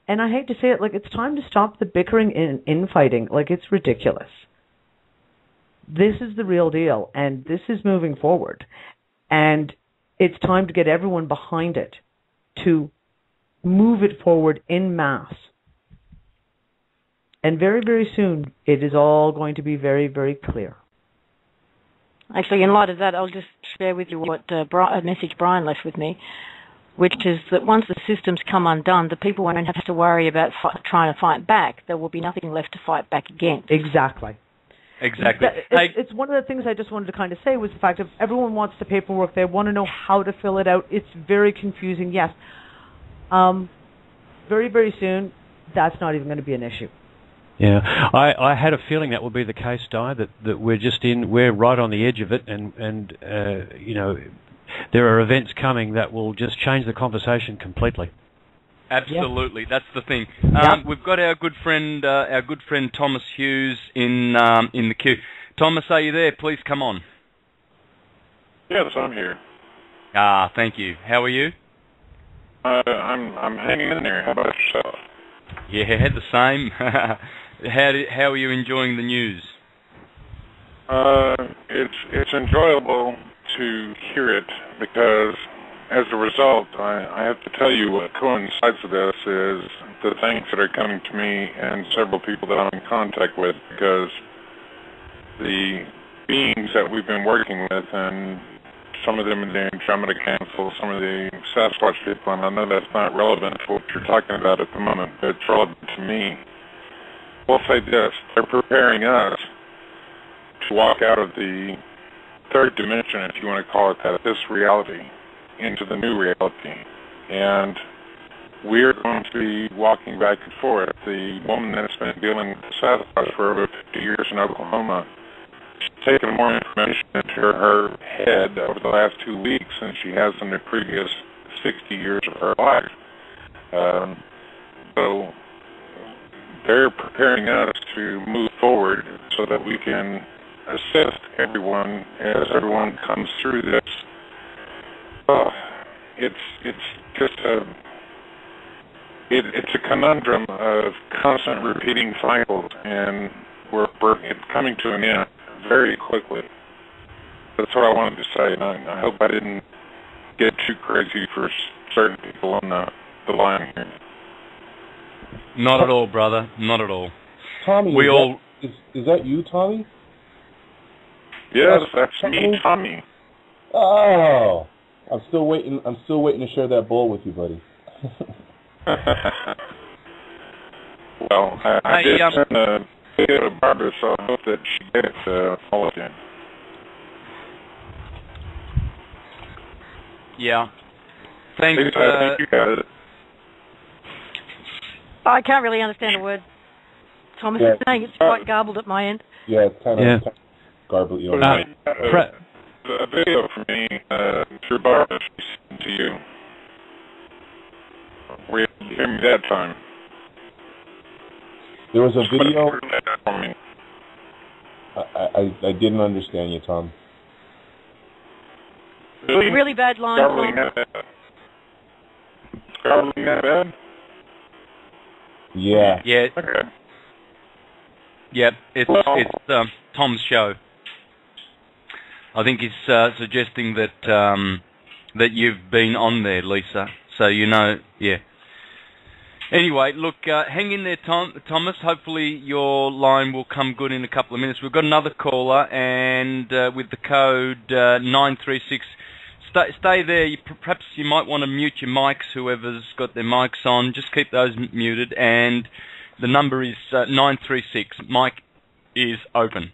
Speaker 7: And I hate to say it, it's time to stop the bickering and infighting. It's ridiculous. This is the real deal, and this is moving forward. And it's time to get everyone behind it to move it forward en masse. And very, very soon, it is all going to be very, very clear.
Speaker 2: Actually, in light of that, I'll just share with you what a message Brian left with me. which is that once the systems come undone, the people won't have to worry about trying to fight back. There will be nothing left to fight back against.
Speaker 7: Exactly. It's one of the things I just wanted to kind of say was the fact that everyone wants the paperwork. They want to know how to fill it out. It's very confusing, yes. Very, very soon, that's not even going to be an issue.
Speaker 3: Yeah, I had a feeling that would be the case, Di, that we're right on the edge of it, and you know, there are events coming that will just change the conversation completely.
Speaker 1: Absolutely, that's the thing. We've got our good friend Thomas Hughes in the queue. Thomas, are you there? Please come on.
Speaker 8: Yes, I'm here.
Speaker 1: Thank you. How are you?
Speaker 8: I'm hanging in there. How about yourself?
Speaker 1: Yeah, the same. How are you enjoying the news?
Speaker 8: It's enjoyable to hear it because, as a result, I have to tell you what coincides with this is the things that are coming to me and several people that I'm in contact with, because the beings that we've been working with, and some of them in the Andromeda Council, some of the Sasquatch people, and I know that's not relevant to what you're talking about at the moment, but it's relevant to me. We'll say this: they're preparing us to walk out of the third dimension, if you want to call it that, this reality, into the new reality. And we're going to be walking back and forth. The woman that's been dealing with the Santos for over 50 years in Oklahoma, she's taken more information into her head over the last 2 weeks than she has in the previous 60 years of her life. So they're preparing us to move forward so that we can assist everyone as everyone comes through this. It's just it's a conundrum of constant repeating cycles, and it's coming to an end very quickly. That's what I wanted to say, and I hope I didn't get too crazy for certain people on the line here.
Speaker 1: Not at all, brother. Not at all.
Speaker 4: Tommy, is that you, Tommy?
Speaker 8: Yes, that's me, Tommy.
Speaker 4: Oh, I'm still waiting to share that bowl with you, buddy.
Speaker 8: Well, I did send a video to Barbara, so I hope that she gets all of you.
Speaker 1: Yeah. Thanks.
Speaker 8: I think you got it.
Speaker 2: I can't really understand a word Thomas is saying. It's quite garbled at my end.
Speaker 4: Yeah, it's kind of garbled.
Speaker 8: A video from me through Barbara she sent to you. Were you able to hear me that time?
Speaker 4: There was a video. I didn't understand you, Tom.
Speaker 2: Really bad line, Tom.
Speaker 8: Garbling that bad?
Speaker 4: Yeah.
Speaker 1: Yeah.
Speaker 8: Okay.
Speaker 1: Yep. It's Tom's show. I think he's suggesting that you've been on there, Lisa. So you know, yeah. Anyway, look, hang in there, Thomas. Hopefully your line will come good in a couple of minutes. We've got another caller, and with the code 936. Stay there. Perhaps you might want to mute your mics, whoever's got their mics on. Just keep those muted. And the number is 936. Mic is open.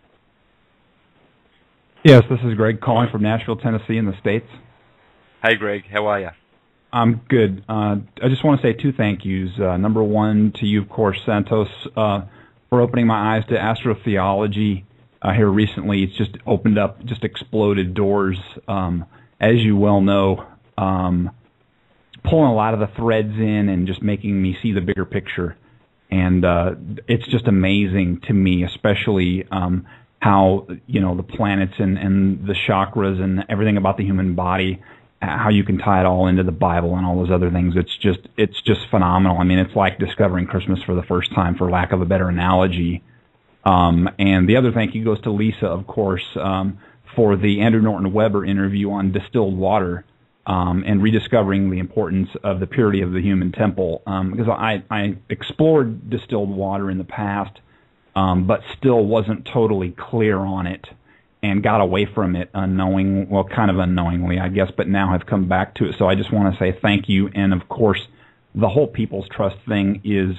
Speaker 9: Yes, this is Greg calling from Nashville, Tennessee in the States.
Speaker 1: Hey, Greg. How are you?
Speaker 9: I'm good. I just want to say two thank yous. Number one, to you, of course, Santos, for opening my eyes to astrotheology here recently. It's just opened up, just exploded doors. As you well know, pulling a lot of the threads in and just making me see the bigger picture. And it's just amazing to me, especially how, the planets and the chakras and everything about the human body, how you can tie it all into the Bible and all those other things. It's just phenomenal. I mean, it's like discovering Christmas for the first time, for lack of a better analogy. And the other thank you goes to Lisa, of course, for the Andrew Norton Webber interview on distilled water and rediscovering the importance of the purity of the human temple. Because I explored distilled water in the past, but still wasn't totally clear on it. and got away from it kind of unknowingly, I guess, but now have come back to it. So I just want to say thank you. And of course, the whole People's Trust thing is,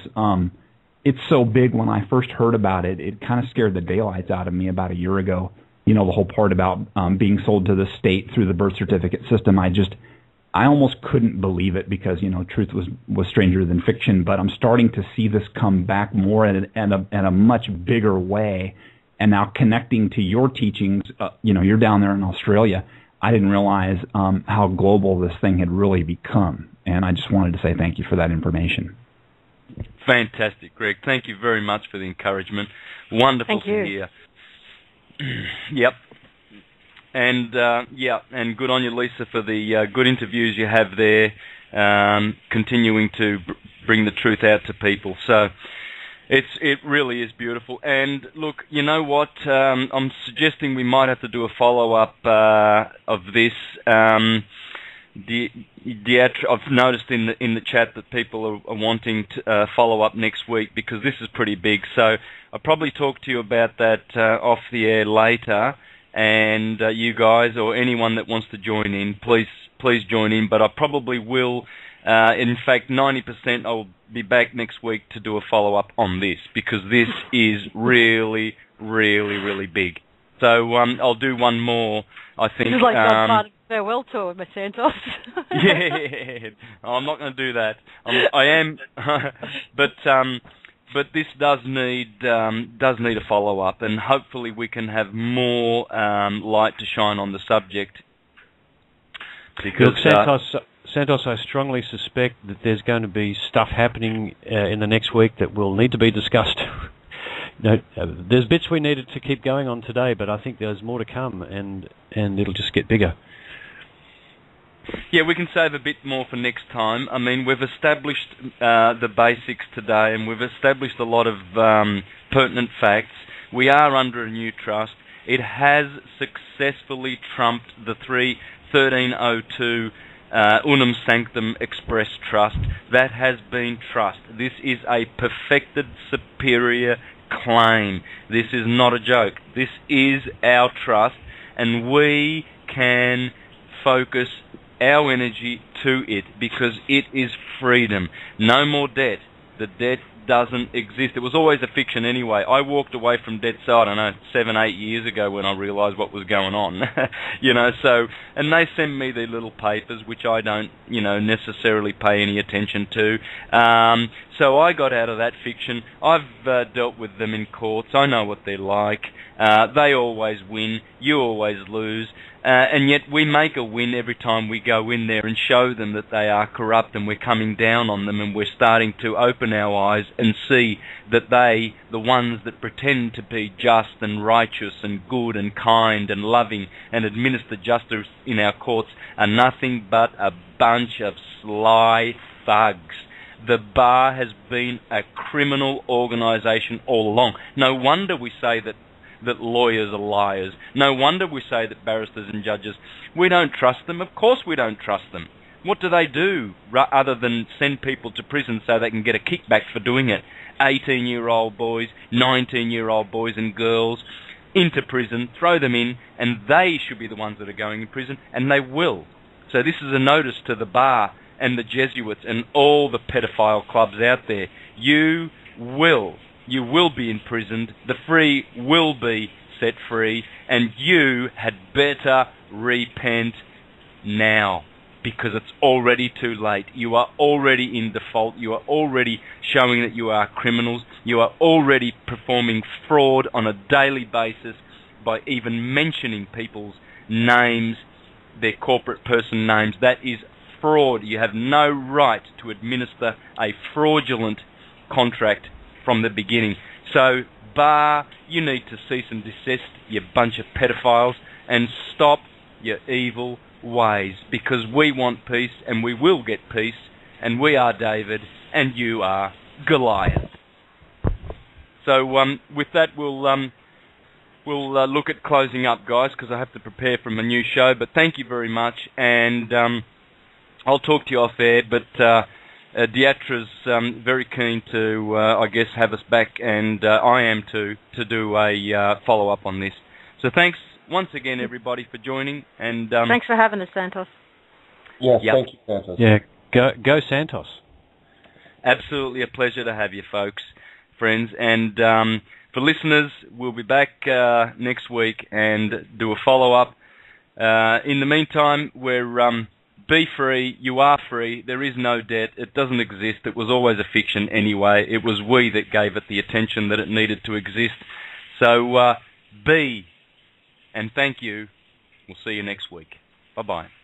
Speaker 9: it's so big. When I first heard about it, it kind of scared the daylights out of me about a year ago. The whole part about being sold to the state through the birth certificate system. I almost couldn't believe it because, truth was stranger than fiction. But I'm starting to see this come back more in a much bigger way. And now connecting to your teachings, you're down there in Australia. I didn't realize how global this thing had really become. And I just wanted to say thank you for that information.
Speaker 1: Fantastic, Greg. Thank you very much for the encouragement. Wonderful to hear. Yep. And and good on you, Lisa, for the good interviews you have there, continuing to bring the truth out to people. So it really is beautiful. And look, you know what? I'm suggesting we might have to do a follow-up of this. I've noticed in the chat that people are wanting to follow up next week because this is pretty big. So I'll probably talk to you about that off the air later. And you guys or anyone that wants to join in, please join in. But I probably will. In fact, 90% I'll be back next week to do a follow-up on this because this is really, really, really big. So I'll do one more, I think.
Speaker 2: This is like God's farewell tour with Santos.
Speaker 1: Yeah, I'm not going to do that. I am, but this does need a follow-up, and hopefully we can have more light to shine on the subject. Because
Speaker 3: Santos, I strongly suspect that there's going to be stuff happening in the next week that will need to be discussed. There's bits we needed to keep going on today, but I think there's more to come, and it'll just get bigger.
Speaker 1: Yeah, we can save a bit more for next time. I mean, we've established the basics today, and we've established a lot of pertinent facts. We are under a new trust. It has successfully trumped the 1302 Unum Sanctum Express Trust. That has been trust. This is a perfected superior claim. This is not a joke. This is our trust, and we can focus our energy to it because it is freedom. No more debt. The debt doesn't exist. It was always a fiction anyway. I walked away from debt, so I don't know, 7-8 years ago when I realised what was going on. So, and they send me their little papers, which I don't, necessarily pay any attention to. So I got out of that fiction. I've dealt with them in courts. I know what they're like. They always win. You always lose. And yet we make a win every time we go in there and show them that they are corrupt, and we're coming down on them, and we're starting to open our eyes and see that they, the ones that pretend to be just and righteous and good and kind and loving and administer justice in our courts, are nothing but a bunch of sly thugs. The bar has been a criminal organisation all along. No wonder we say that lawyers are liars. No wonder we say that barristers and judges, we don't trust them. Of course we don't trust them. What do they do other than send people to prison so they can get a kickback for doing it? 18-year-old boys, 19-year-old boys and girls into prison, throw them in, and they should be the ones that are going in prison, and they will. So this is a notice to the bar and the Jesuits and all the pedophile clubs out there. You will be imprisoned, the free will be set free, and you had better repent now, because it's already too late. You are already in default. You are already showing that you are criminals. You are already performing fraud on a daily basis by even mentioning people's names, their corporate person names. That is fraud. You have no right to administer a fraudulent contract from the beginning. So, bar, you need to cease and desist, you bunch of pedophiles, and stop your evil ways, because we want peace, and we will get peace, and we are David, and you are Goliath. So, with that, we'll look at closing up, guys, because I have to prepare for my new show. But thank you very much, and I'll talk to you off air. But Deitra's very keen to, I guess, have us back, and I am too, to do a follow-up on this. So thanks once again, everybody, for joining. And
Speaker 2: thanks for having us, Santos.
Speaker 4: Yes, thank you, Santos.
Speaker 3: Yeah, go Santos.
Speaker 1: Absolutely a pleasure to have you, folks, friends. And for listeners, we'll be back next week and do a follow-up. In the meantime, we're be free. You are free. There is no debt. It doesn't exist. It was always a fiction anyway. It was we that gave it the attention that it needed to exist. So be, and thank you. We'll see you next week. Bye-bye.